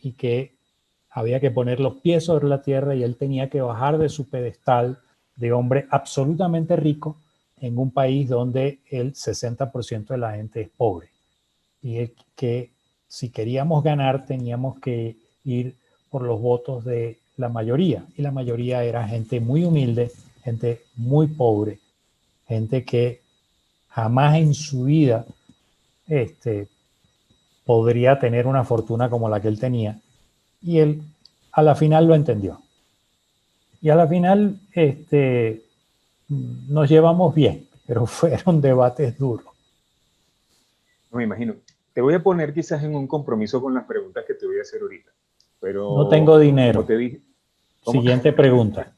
y que había que poner los pies sobre la tierra y él tenía que bajar de su pedestal de hombre absolutamente rico en un país donde el 60% de la gente es pobre. Y que si queríamos ganar teníamos que ir por los votos de la mayoría. Y la mayoría era gente muy humilde, gente muy pobre, gente que jamás en su vida podría tener una fortuna como la que él tenía. Y él a la final lo entendió. Y a la final nos llevamos bien, pero fueron debates duros. no me imagino. Te voy a poner quizás en un compromiso con las preguntas que te voy a hacer ahorita. No tengo Pero, como dinero. te dije, como, Siguiente pregunta.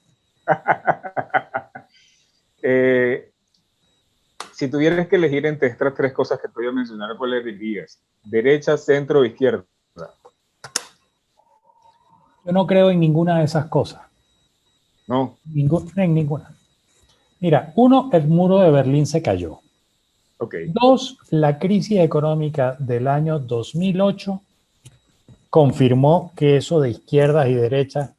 eh, si tuvieras que elegir entre estas tres cosas que te voy a mencionar, ¿cuáles dirías? ¿Derecha, centro o izquierda? Yo no creo en ninguna de esas cosas. No, En ninguna. Mira, uno, el muro de Berlín se cayó. ok. Dos, la crisis económica del año 2008 confirmó que eso de izquierdas y derechas.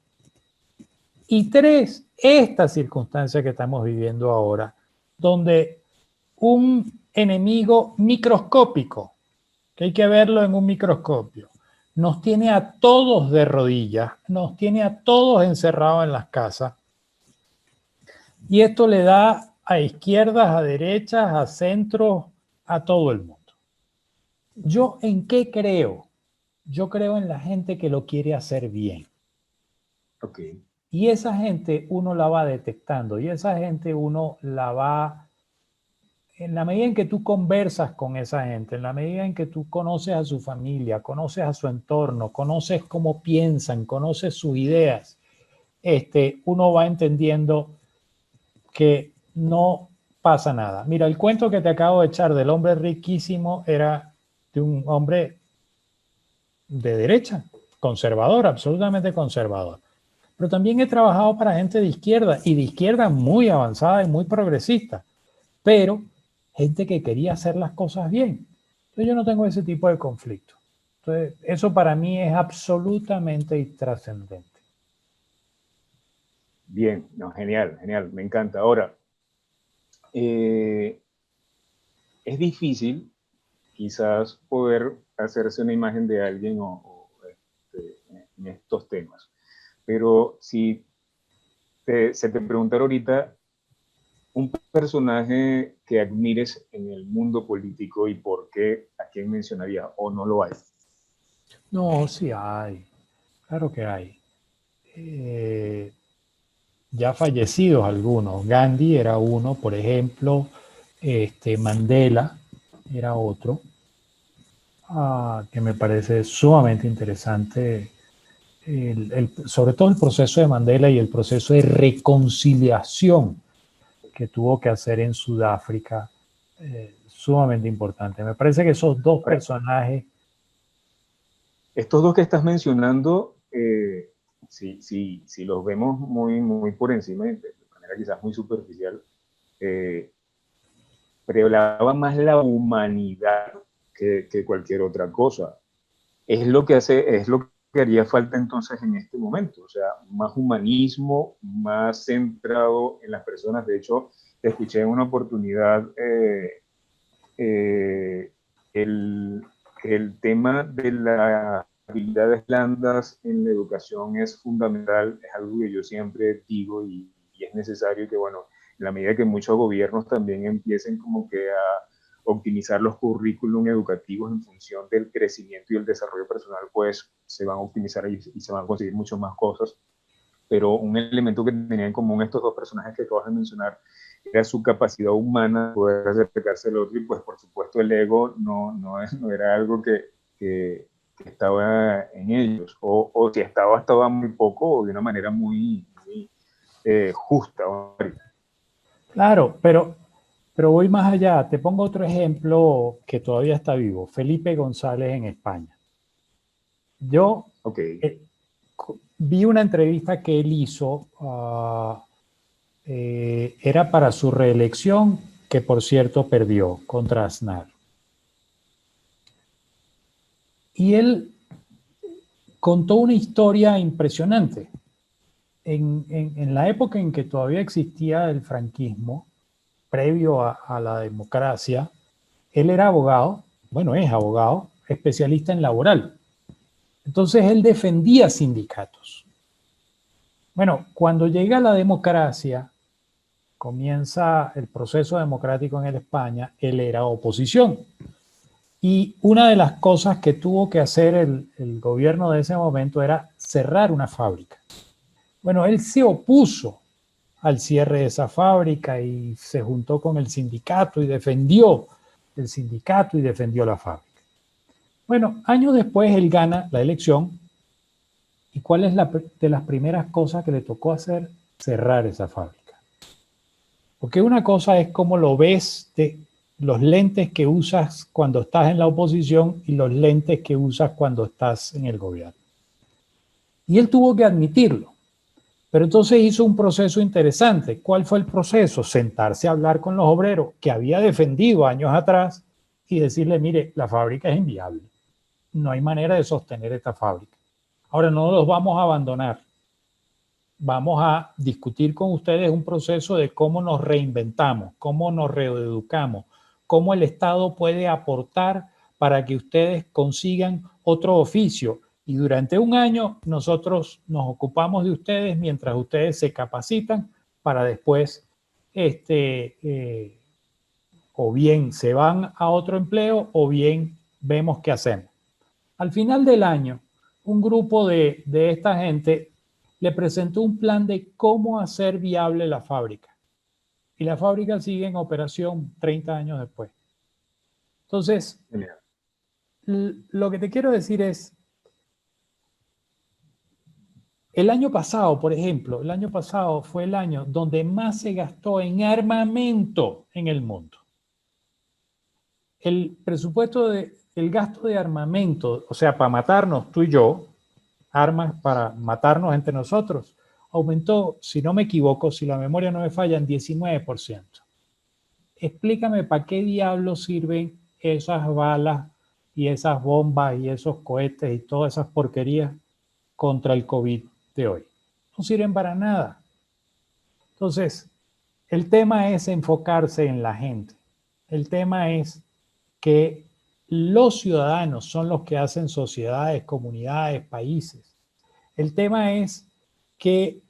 Y tres, esta circunstancia que estamos viviendo ahora, donde un enemigo microscópico, que hay que verlo en un microscopio, nos tiene a todos de rodillas, nos tiene a todos encerrados en las casas, y esto le da a izquierdas, a derechas, a centros, a todo el mundo. ¿Yo en qué creo? Yo creo en la gente que lo quiere hacer bien. Ok. Y esa gente uno la va detectando y esa gente uno la va, en la medida en que tú conversas con esa gente, en la medida en que tú conoces a su familia, conoces a su entorno, conoces cómo piensan, conoces sus ideas, uno va entendiendo que no pasa nada. Mira, el cuento que te acabo de echar del hombre riquísimo era de un hombre de derecha, conservador, absolutamente conservador. Pero también he trabajado para gente de izquierda y de izquierda muy avanzada y muy progresista, pero gente que quería hacer las cosas bien. Entonces yo no tengo ese tipo de conflicto. Entonces eso para mí es absolutamente intrascendente. Bien, no, genial, genial, me encanta. Ahora, eh, es difícil quizás poder hacerse una imagen de alguien en estos temas, pero si se te preguntara ahorita un personaje que admires en el mundo político y por qué, ¿a quién mencionaría o no lo hay? No, sí hay, claro que hay. Eh, ya fallecidos algunos. Gandhi era uno, por ejemplo, Mandela era otro, que me parece sumamente interesante, sobre todo el proceso de Mandela y el proceso de reconciliación que tuvo que hacer en Sudáfrica, sumamente importante. Me parece que esos dos personajes... Estos dos que estás mencionando, si los vemos muy por encima, de manera quizás muy superficial, prevalaba más la humanidad que cualquier otra cosa. Es lo que haría falta entonces en este momento, o sea, más humanismo, más centrado en las personas. De hecho, te escuché en una oportunidad eh, el, el tema de las habilidades blandas en la educación es fundamental, es algo que yo siempre digo y es necesario que, bueno, en la medida que muchos gobiernos también empiecen como que a optimizar los currículum educativos en función del crecimiento y el desarrollo personal, pues se van a optimizar y se van a conseguir muchas más cosas. Pero un elemento que tenían en común estos dos personajes que acabas de mencionar era su capacidad humana de poder acercarse al otro, y pues por supuesto el ego no era algo que estaba en ellos, o si estaba muy poco o de una manera muy justa. Claro, pero voy más allá. Te pongo otro ejemplo que todavía está vivo. Felipe González en España. Yo Okay. vi una entrevista que él hizo, era para su reelección, que por cierto perdió contra Aznar. Y él contó una historia impresionante. En la época en que todavía existía el franquismo, previo a la democracia, él era abogado, bueno, es abogado, especialista en laboral. Entonces él defendía sindicatos. Bueno, cuando llega la democracia, comienza el proceso democrático en España, él era oposición. Y una de las cosas que tuvo que hacer el gobierno de ese momento era cerrar una fábrica. Bueno, él se opuso al cierre de esa fábrica y se juntó con el sindicato y defendió el sindicato y defendió la fábrica. Bueno, años después él gana la elección. ¿Y cuál es de las primeras cosas que le tocó hacer? Cerrar esa fábrica. Porque una cosa es cómo lo ves de los lentes que usas cuando estás en la oposición y los lentes que usas cuando estás en el gobierno. Y él tuvo que admitirlo. Pero entonces hizo un proceso interesante. ¿Cuál fue el proceso? Sentarse a hablar con los obreros que había defendido años atrás y decirle, mire, la fábrica es inviable. No hay manera de sostener esta fábrica. Ahora no los vamos a abandonar. Vamos a discutir con ustedes un proceso de cómo nos reinventamos, cómo nos reeducamos, cómo el Estado puede aportar para que ustedes consigan otro oficio. Y durante un año nosotros nos ocupamos de ustedes mientras ustedes se capacitan para después, o bien se van a otro empleo o bien vemos qué hacemos. Al final del año, un grupo de esta gente le presentó un plan de cómo hacer viable la fábrica. Y la fábrica sigue en operación 30 años después. Entonces, lo que te quiero decir es, el año pasado, por ejemplo, el año pasado fue el año donde más se gastó en armamento en el mundo. El presupuesto el gasto de armamento, o sea, para matarnos tú y yo, armas para matarnos entre nosotros, aumentó, si no me equivoco, si la memoria no me falla, en 19%. Explícame para qué diablos sirven esas balas y esas bombas y esos cohetes y todas esas porquerías contra el COVID de hoy. No sirven para nada. Entonces, el tema es enfocarse en la gente. El tema es que los ciudadanos son los que hacen sociedades, comunidades, países. El tema es que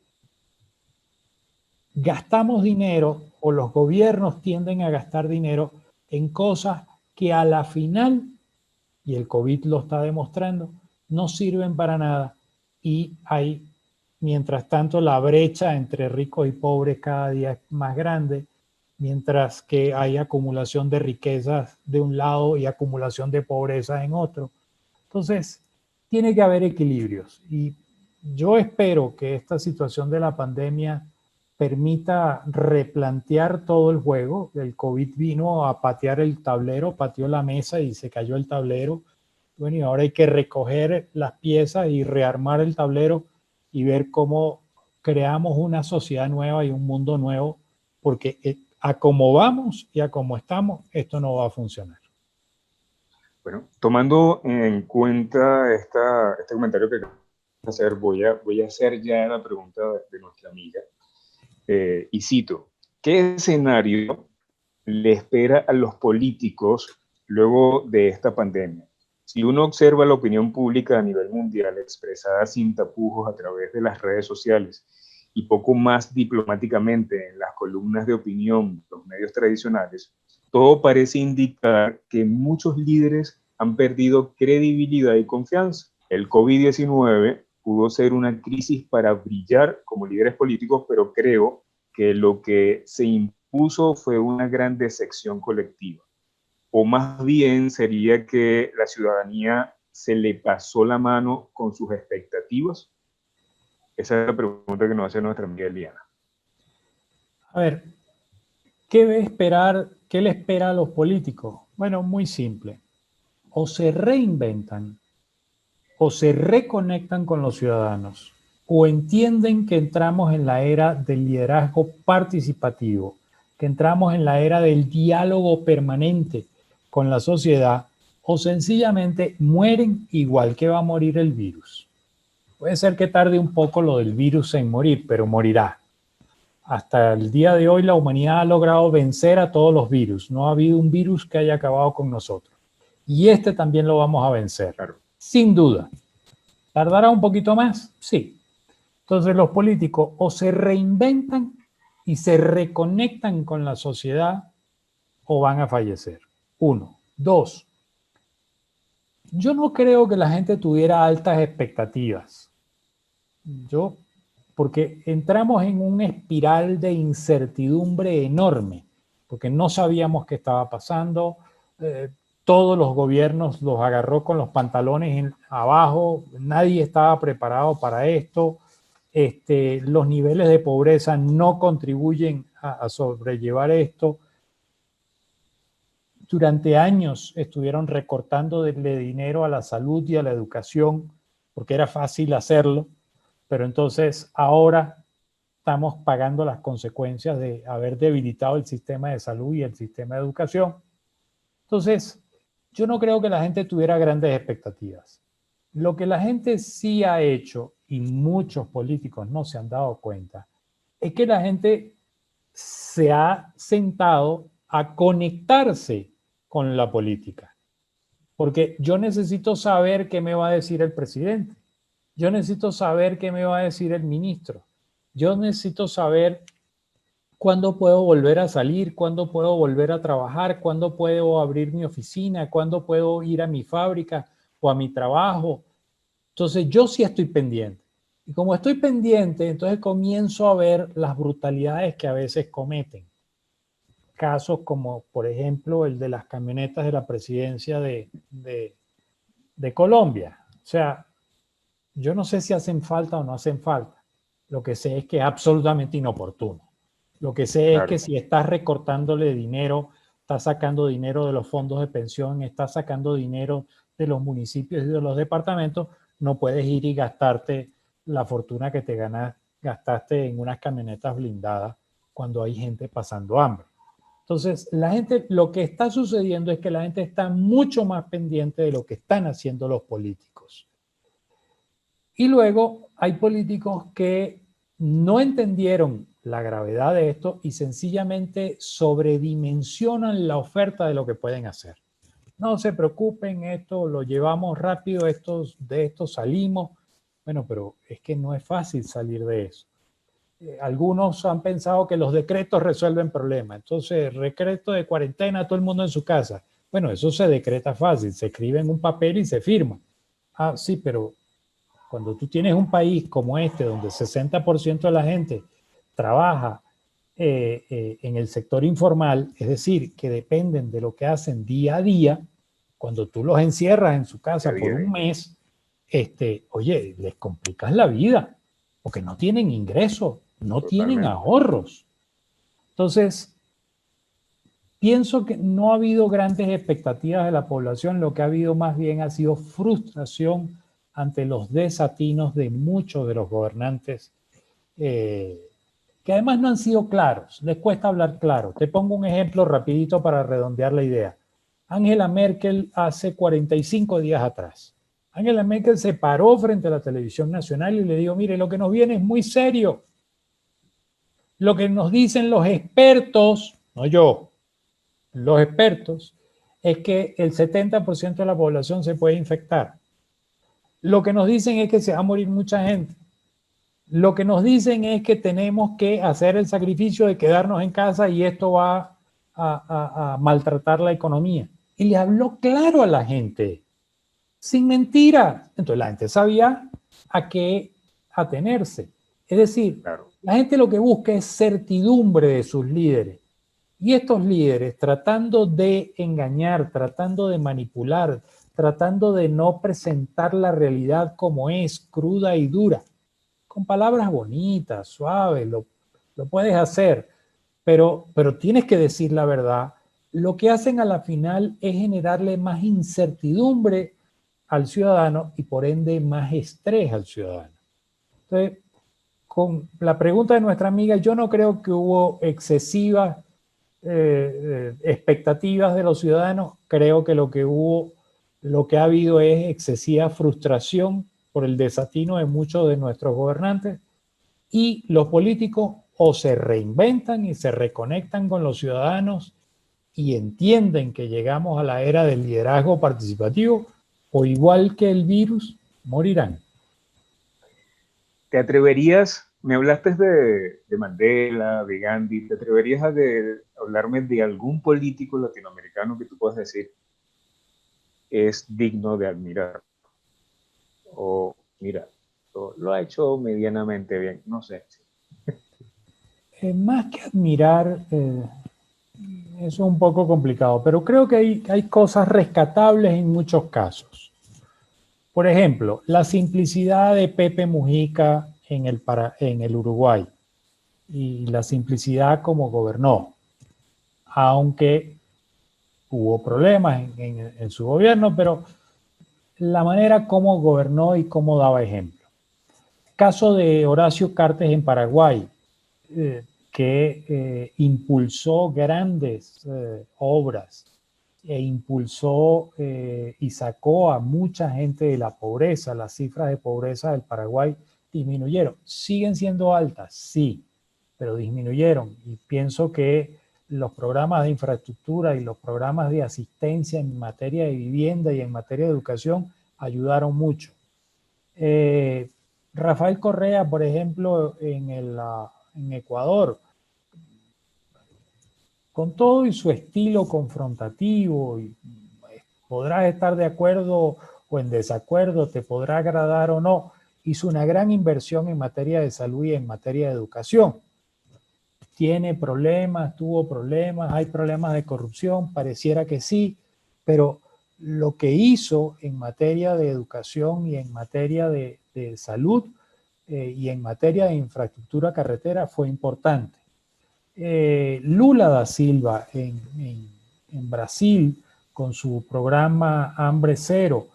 gastamos dinero, o los gobiernos tienden a gastar dinero en cosas que a la final, y el COVID lo está demostrando, no sirven para nada y hay mientras tanto la brecha entre ricos y pobres cada día es más grande, mientras que hay acumulación de riquezas de un lado y acumulación de pobreza en otro. Entonces, tiene que haber equilibrios y yo espero que esta situación de la pandemia permita replantear todo el juego. El COVID vino a patear el tablero, pateó la mesa y se cayó el tablero. Bueno, y ahora hay que recoger las piezas y rearmar el tablero y ver cómo creamos una sociedad nueva y un mundo nuevo, porque a como vamos y a como estamos, esto no va a funcionar. Bueno, tomando en cuenta este comentario que acabas de hacer, voy a hacer ya la pregunta de nuestra amiga. Y cito, ¿qué escenario le espera a los políticos luego de esta pandemia? Si uno observa la opinión pública a nivel mundial expresada sin tapujos a través de las redes sociales y poco más diplomáticamente en las columnas de opinión, los medios tradicionales, todo parece indicar que muchos líderes han perdido credibilidad y confianza. El COVID-19 pudo ser una crisis para brillar como líderes políticos, pero creo que lo que se impuso fue una gran decepción colectiva. O más bien sería que la ciudadanía se le pasó la mano con sus expectativas. Esa es la pregunta que nos hace nuestra amiga Eliana. A ver, ¿qué le espera a los políticos? Bueno, muy simple. O se reinventan o se reconectan con los ciudadanos, o entienden que entramos en la era del liderazgo participativo, que entramos en la era del diálogo permanente con la sociedad, o sencillamente mueren igual que va a morir el virus. Puede ser que tarde un poco lo del virus en morir, pero morirá. Hasta el día de hoy la humanidad ha logrado vencer a todos los virus. No ha habido un virus que haya acabado con nosotros. Y este también lo vamos a vencer. Claro. Sin duda. ¿Tardará un poquito más? Sí. Entonces los políticos o se reinventan y se reconectan con la sociedad o van a fallecer. 1. 2. Yo no creo que la gente tuviera altas expectativas. Porque entramos en una espiral de incertidumbre enorme, porque no sabíamos qué estaba pasando. Todos los gobiernos los agarró con los pantalones abajo, nadie estaba preparado para esto. Los niveles de pobreza no contribuyen a sobrellevar esto. Durante años estuvieron recortándole dinero a la salud y a la educación porque era fácil hacerlo, pero entonces ahora estamos pagando las consecuencias de haber debilitado el sistema de salud y el sistema de educación. Entonces, yo no creo que la gente tuviera grandes expectativas. Lo que la gente sí ha hecho, y muchos políticos no se han dado cuenta, es que la gente se ha sentado a conectarse con la política. Porque yo necesito saber qué me va a decir el presidente. Yo necesito saber qué me va a decir el ministro. Yo necesito saber cuándo puedo volver a salir, cuándo puedo volver a trabajar, cuándo puedo abrir mi oficina, cuándo puedo ir a mi fábrica o a mi trabajo. Entonces yo sí estoy pendiente. Y como estoy pendiente, entonces comienzo a ver las brutalidades que a veces cometen. Casos como, por ejemplo, el de las camionetas de la presidencia de Colombia. O sea, yo no sé si hacen falta o no hacen falta. Lo que sé es que es absolutamente inoportuno. Lo que sé es que si estás recortándole dinero, estás sacando dinero de los fondos de pensión, estás sacando dinero de los municipios y de los departamentos, no puedes ir y gastarte la fortuna que te gastaste en unas camionetas blindadas cuando hay gente pasando hambre. Entonces, la gente, lo que está sucediendo es que la gente está mucho más pendiente de lo que están haciendo los políticos. Y luego hay políticos que no entendieron la gravedad de esto y sencillamente sobredimensionan la oferta de lo que pueden hacer. No se preocupen, esto lo llevamos rápido, de esto salimos. Bueno, pero es que no es fácil salir de eso. Algunos han pensado que los decretos resuelven problemas. Entonces, decreto de cuarentena, todo el mundo en su casa. Bueno, eso se decreta fácil, se escribe en un papel y se firma. Ah, sí, pero Cuando tú tienes un país como este, donde el 60% de la gente trabaja en el sector informal, es decir, que dependen de lo que hacen día a día, cuando tú los encierras en su casa por un mes, oye, les complicas la vida, porque no tienen ingresos, no tienen ahorros. Entonces, pienso que no ha habido grandes expectativas de la población, lo que ha habido más bien ha sido frustración ante los desatinos de muchos de los gobernantes, que además no han sido claros, les cuesta hablar claro. Te pongo un ejemplo rapidito para redondear la idea. Angela Merkel hace 45 días atrás. Angela Merkel se paró frente a la televisión nacional y le dijo, mire, lo que nos viene es muy serio. Lo que nos dicen los expertos, no yo, los expertos, es que el 70% de la población se puede infectar. Lo que nos dicen es que se va a morir mucha gente. Lo que nos dicen es que tenemos que hacer el sacrificio de quedarnos en casa y esto va a maltratar la economía. Y le habló claro a la gente, sin mentiras. Entonces la gente sabía a qué atenerse. Es decir, la gente lo que busca es certidumbre de sus líderes. Y estos líderes, tratando de engañar, tratando de manipular, tratando de no presentar la realidad como es, cruda y dura, con palabras bonitas, suaves, lo puedes hacer, pero tienes que decir la verdad. Lo que hacen a la final es generarle más incertidumbre al ciudadano y por ende más estrés al ciudadano. Entonces, con la pregunta de nuestra amiga, yo no creo que hubo excesivas expectativas de los ciudadanos. Creo que lo que ha habido es excesiva frustración por el desatino de muchos de nuestros gobernantes, y los políticos o se reinventan y se reconectan con los ciudadanos y entienden que llegamos a la era del liderazgo participativo, o igual que el virus, morirán. ¿Te atreverías, me hablaste de Mandela, de Gandhi, ¿te atreverías a hablarme de algún político latinoamericano que tú puedas decir es digno de admirar? O, mira, lo ha hecho medianamente bien, no sé. Más que admirar, eso es un poco complicado, pero creo que hay cosas rescatables en muchos casos. Por ejemplo, la simplicidad de Pepe Mujica en el Uruguay y la simplicidad como gobernó, aunque hubo problemas en su gobierno, pero la manera como gobernó y cómo daba ejemplo. Caso de Horacio Cartes en Paraguay, que impulsó grandes obras e impulsó y sacó a mucha gente de la pobreza. Las cifras de pobreza del Paraguay disminuyeron. Siguen siendo altas, sí, pero disminuyeron. Y pienso que los programas de infraestructura y los programas de asistencia en materia de vivienda y en materia de educación ayudaron mucho. Rafael Correa, por ejemplo, en Ecuador, con todo y su estilo confrontativo, y podrás estar de acuerdo o en desacuerdo, te podrá agradar o no, hizo una gran inversión en materia de salud y en materia de educación. Tiene problemas, tuvo problemas, hay problemas de corrupción, pareciera que sí, pero lo que hizo en materia de educación y en materia de salud y en materia de infraestructura carretera fue importante. Lula da Silva en Brasil, con su programa Hambre Cero,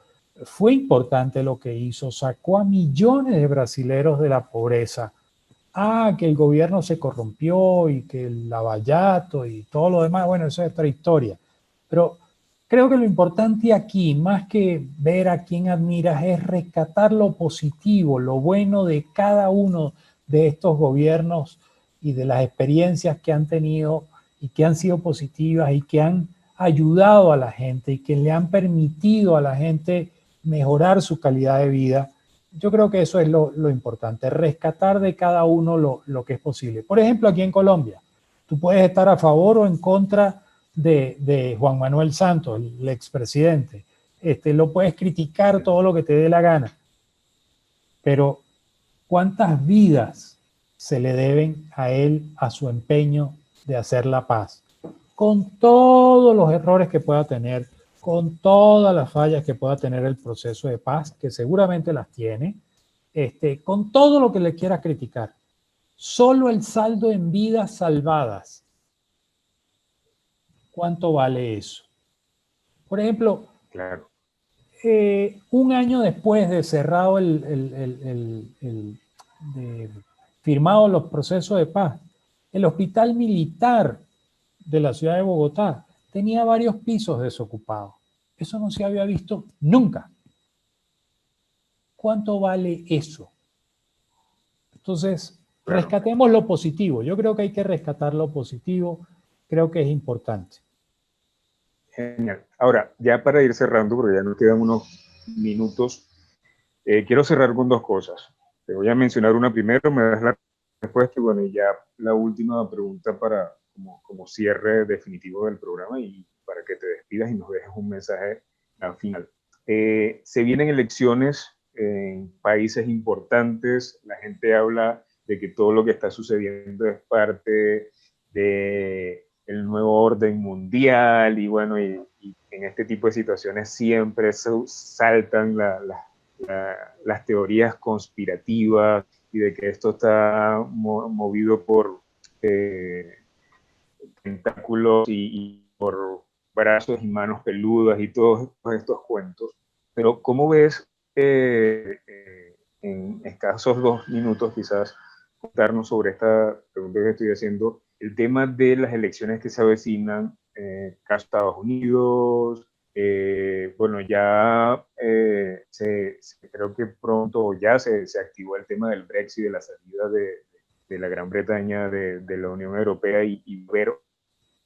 fue importante lo que hizo, sacó a millones de brasileros de la pobreza. Que el gobierno se corrompió y que el lavallato y todo lo demás, bueno, eso es otra historia. Pero creo que lo importante aquí, más que ver a quién admiras, es rescatar lo positivo, lo bueno de cada uno de estos gobiernos y de las experiencias que han tenido y que han sido positivas y que han ayudado a la gente y que le han permitido a la gente mejorar su calidad de vida. Yo creo que eso es lo importante, rescatar de cada uno lo que es posible. Por ejemplo, aquí en Colombia, tú puedes estar a favor o en contra de Juan Manuel Santos, el expresidente. Lo puedes criticar todo lo que te dé la gana. pero ¿cuántas vidas se le deben a él, a su empeño de hacer la paz? Con todos los errores que pueda tener, con todas las fallas que pueda tener el proceso de paz, que seguramente las tiene, con todo lo que le quiera criticar. Solo el saldo en vidas salvadas. ¿Cuánto vale eso? Por ejemplo, Claro. un año después de cerrado de firmado los procesos de paz, el hospital militar de la ciudad de Bogotá tenía varios pisos desocupados. Eso no se había visto nunca. ¿Cuánto vale eso? Entonces, Claro. rescatemos lo positivo. Yo creo que hay que rescatar lo positivo. Creo que es importante. Genial. Ahora, ya para ir cerrando, porque ya nos quedan unos minutos, quiero cerrar con dos cosas. Te voy a mencionar una primero, me das la respuesta y bueno, y ya la última pregunta para como cierre definitivo del programa y para que te despidas y nos dejes un mensaje al final. Se vienen elecciones en países importantes, la gente habla de que todo lo que está sucediendo es parte de el nuevo orden mundial y bueno, y en este tipo de situaciones siempre saltan las teorías conspirativas y de que esto está movido por tentáculos y por brazos y manos peludas y todos estos cuentos. Pero ¿cómo ves en escasos 2 minutos quizás contarnos sobre esta pregunta que estoy haciendo, el tema de las elecciones que se avecinan, caso Estados Unidos, bueno, ya creo que pronto ya se activó el tema del Brexit, de la salida de la Gran Bretaña de la Unión Europea y ver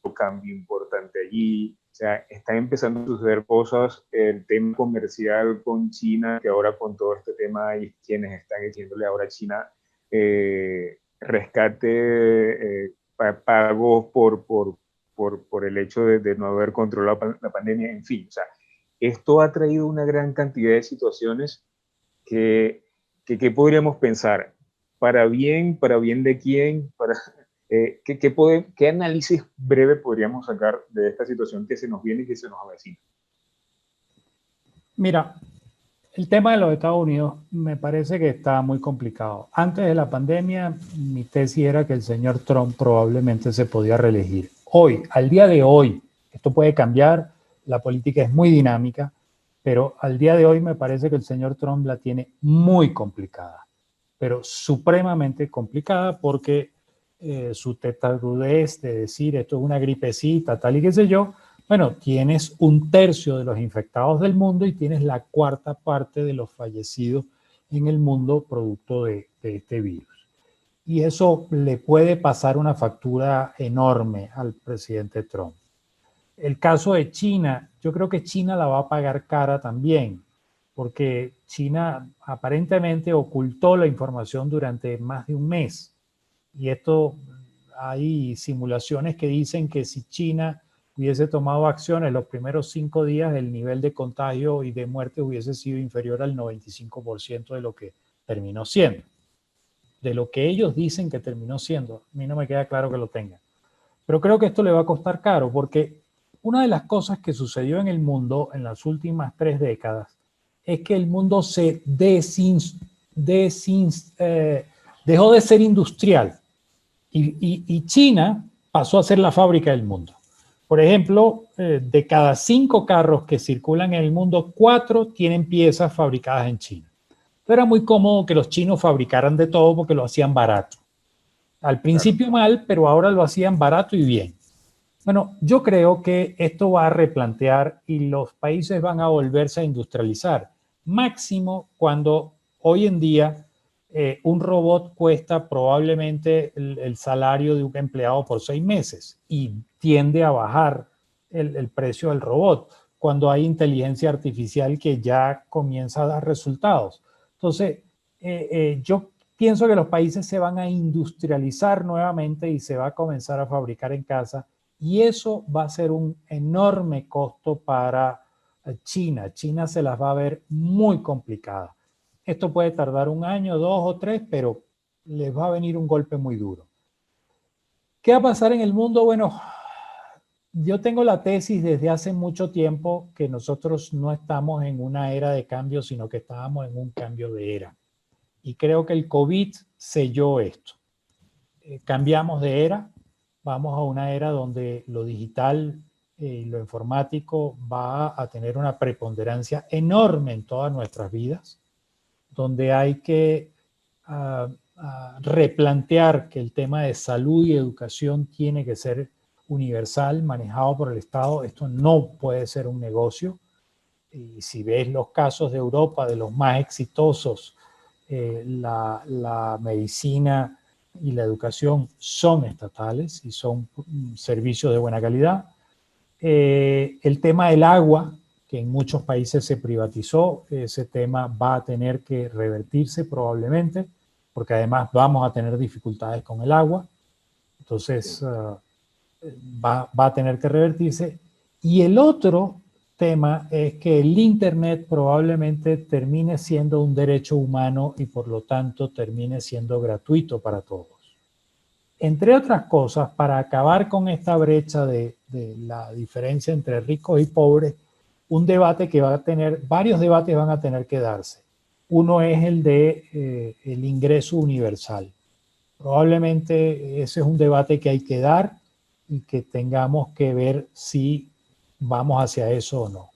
un cambio importante allí. O sea, están empezando a suceder cosas, el tema comercial con China, que ahora con todo este tema hay quienes están exigiéndole ahora a China rescate, pagos por el hecho de no haber controlado la pandemia, en fin. O sea, esto ha traído una gran cantidad de situaciones que podríamos pensar, para bien de quién, ¿qué análisis breve podríamos sacar de esta situación que se nos viene y que se nos avecina? Mira, el tema de los Estados Unidos me parece que está muy complicado. Antes de la pandemia, mi tesis era que el señor Trump probablemente se podía reelegir. Hoy, al día de hoy, esto puede cambiar, la política es muy dinámica, pero al día de hoy me parece que el señor Trump la tiene muy complicada, pero supremamente complicada porque su tetarudez de decir esto es una gripecita, tal y qué sé yo, bueno, tienes 1/3 de los infectados del mundo y tienes la 1/4 parte de los fallecidos en el mundo producto de este virus. Y eso le puede pasar una factura enorme al presidente Trump. El caso de China, yo creo que China la va a pagar cara también, porque China aparentemente ocultó la información durante más de un mes. Y esto, hay simulaciones que dicen que si China hubiese tomado acciones los primeros 5 días, el nivel de contagio y de muerte hubiese sido inferior al 95% de lo que terminó siendo. De lo que ellos dicen que terminó siendo. A mí no me queda claro que lo tengan. Pero creo que esto le va a costar caro, porque una de las cosas que sucedió en el mundo en las últimas 3 décadas es que el mundo se dejó de ser industrial. Y China pasó a ser la fábrica del mundo. Por ejemplo, de cada 5 carros que circulan en el mundo, 4 tienen piezas fabricadas en China. Era muy cómodo que los chinos fabricaran de todo porque lo hacían barato. Al principio mal, pero ahora lo hacían barato y bien. Bueno, yo creo que esto va a replantear y los países van a volverse a industrializar. Máximo cuando hoy en día un robot cuesta probablemente el salario de un empleado por 6 meses y tiende a bajar el precio del robot cuando hay inteligencia artificial que ya comienza a dar resultados. Entonces, yo pienso que los países se van a industrializar nuevamente y se va a comenzar a fabricar en casa y eso va a ser un enorme costo para China. China se las va a ver muy complicada. Esto puede tardar 1 año, 2 o 3, pero les va a venir un golpe muy duro. ¿Qué va a pasar en el mundo? Bueno, yo tengo la tesis desde hace mucho tiempo que nosotros no estamos en una era de cambio, sino que estábamos en un cambio de era. Y creo que el COVID selló esto. Cambiamos de era, vamos a una era donde lo digital y lo informático va a tener una preponderancia enorme en todas nuestras vidas, donde hay que replantear que el tema de salud y educación tiene que ser universal, manejado por el Estado. Esto no puede ser un negocio. Y si ves los casos de Europa, de los más exitosos, la medicina y la educación son estatales y son servicios de buena calidad. El tema del agua, que en muchos países se privatizó, ese tema va a tener que revertirse probablemente, porque además vamos a tener dificultades con el agua. Entonces, va a tener que revertirse. Y el otro tema es que el Internet probablemente termine siendo un derecho humano y por lo tanto termine siendo gratuito para todos. Entre otras cosas, para acabar con esta brecha de la diferencia entre ricos y pobres, un debate que va a tener, varios debates van a tener que darse. Uno es el de el ingreso universal. Probablemente ese es un debate que hay que dar y que tengamos que ver si vamos hacia eso o no.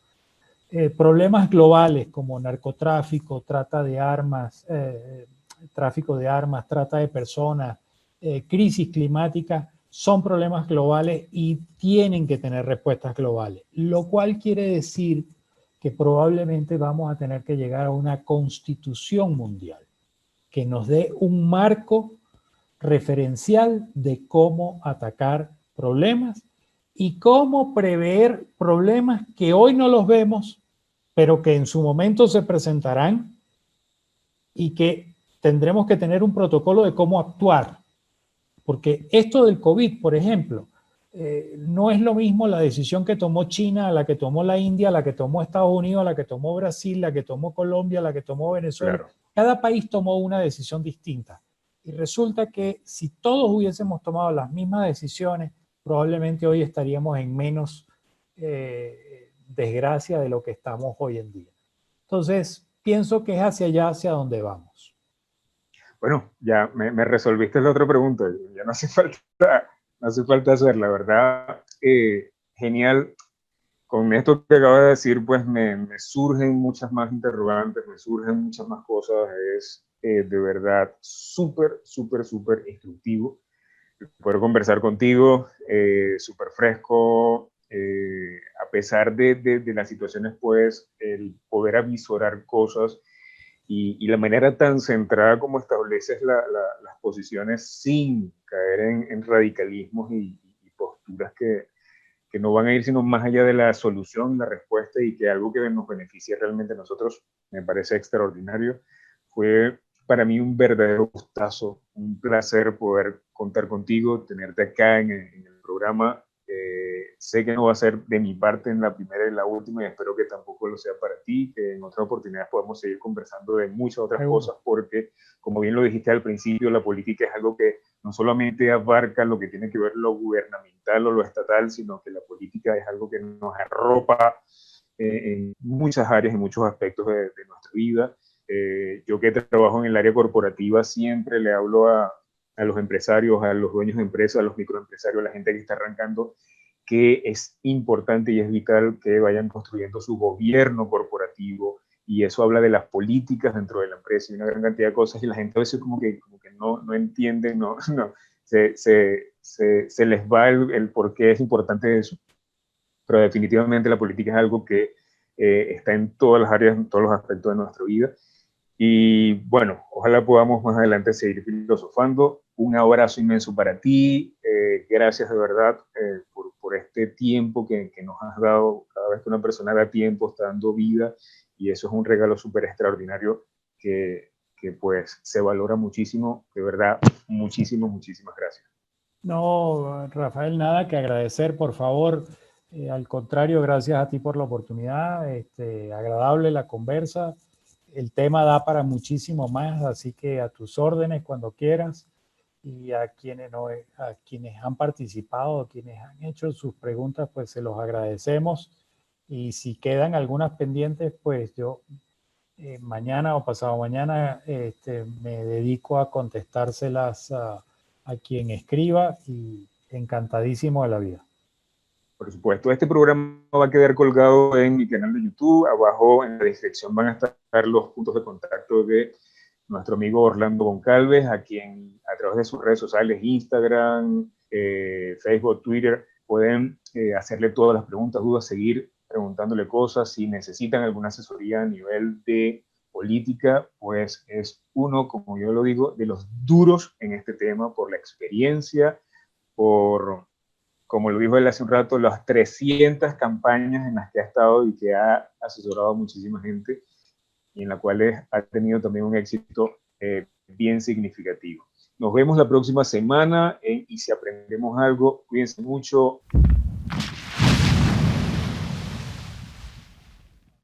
Problemas globales como narcotráfico, trata de armas, tráfico de armas, trata de personas, crisis climática, son problemas globales y tienen que tener respuestas globales, lo cual quiere decir que probablemente vamos a tener que llegar a una constitución mundial que nos dé un marco referencial de cómo atacar problemas y cómo prever problemas que hoy no los vemos, pero que en su momento se presentarán y que tendremos que tener un protocolo de cómo actuar. Porque esto del COVID, por ejemplo, no es lo mismo la decisión que tomó China, a la que tomó la India, a la que tomó Estados Unidos, a la que tomó Brasil, la que tomó Colombia, a la que tomó Venezuela. Claro. Cada país tomó una decisión distinta. Y resulta que si todos hubiésemos tomado las mismas decisiones, probablemente hoy estaríamos en menos desgracia de lo que estamos hoy en día. Entonces, pienso que es hacia allá, hacia donde vamos. Bueno, ya me resolviste la otra pregunta. Ya no hace falta hacerla, ¿verdad? Genial. Con esto que acabo de decir, pues me surgen muchas más interrogantes, me surgen muchas más cosas. Es de verdad súper, súper, súper instructivo poder conversar contigo, súper fresco. A pesar de las situaciones, pues el poder avisorar cosas y la manera tan centrada como estableces las posiciones sin caer en radicalismos y posturas que no van a ir sino más allá de la solución, la respuesta y que algo que nos beneficie realmente a nosotros, me parece extraordinario. Fue para mí un verdadero gustazo, un placer poder contar contigo, tenerte acá en el programa. Sé que no va a ser de mi parte en la primera y la última y espero que tampoco lo sea para ti, que en otras oportunidades podamos seguir conversando de muchas otras cosas porque, como bien lo dijiste al principio, la política es algo que no solamente abarca lo que tiene que ver lo gubernamental o lo estatal, sino que la política es algo que nos arropa en muchas áreas y muchos aspectos de nuestra vida. Yo que trabajo en el área corporativa siempre le hablo a los empresarios, a los dueños de empresas, a los microempresarios, a la gente que está arrancando, que es importante y es vital que vayan construyendo su gobierno corporativo, y eso habla de las políticas dentro de la empresa y una gran cantidad de cosas, y la gente a veces como que no entiende, se les va el por qué es importante eso, pero definitivamente la política es algo que está en todas las áreas, en todos los aspectos de nuestra vida. Y bueno, ojalá podamos más adelante seguir filosofando. Un abrazo inmenso para ti. Gracias de verdad por este tiempo que nos has dado. Cada vez que una persona da tiempo, está dando vida. Y eso es un regalo súper extraordinario que pues se valora muchísimo. De verdad, muchísimas gracias. No, Rafael, nada que agradecer, por favor. Al contrario, gracias a ti por la oportunidad. Agradable la conversa. el tema da para muchísimo más, así que a tus órdenes cuando quieras. Y a quienes, no, a quienes han participado, quienes han hecho sus preguntas, pues se los agradecemos. Y si quedan algunas pendientes, pues yo mañana o pasado mañana me dedico a contestárselas a quien escriba y encantadísimo de la vida. Por supuesto, este programa va a quedar colgado en mi canal de YouTube. Abajo en la descripción van a estar los puntos de contacto de nuestro amigo Orlando Goncalves, a quien a través de sus redes sociales, Instagram, Facebook, Twitter, pueden hacerle todas las preguntas, dudas, seguir preguntándole cosas. Si necesitan alguna asesoría a nivel de política, pues es uno, como yo lo digo, de los duros en este tema por la experiencia, por, como lo dijo él hace un rato, las 300 campañas en las que ha estado y que ha asesorado a muchísima gente y en la cual ha tenido también un éxito bien significativo. Nos vemos la próxima semana y si aprendemos algo, cuídense mucho.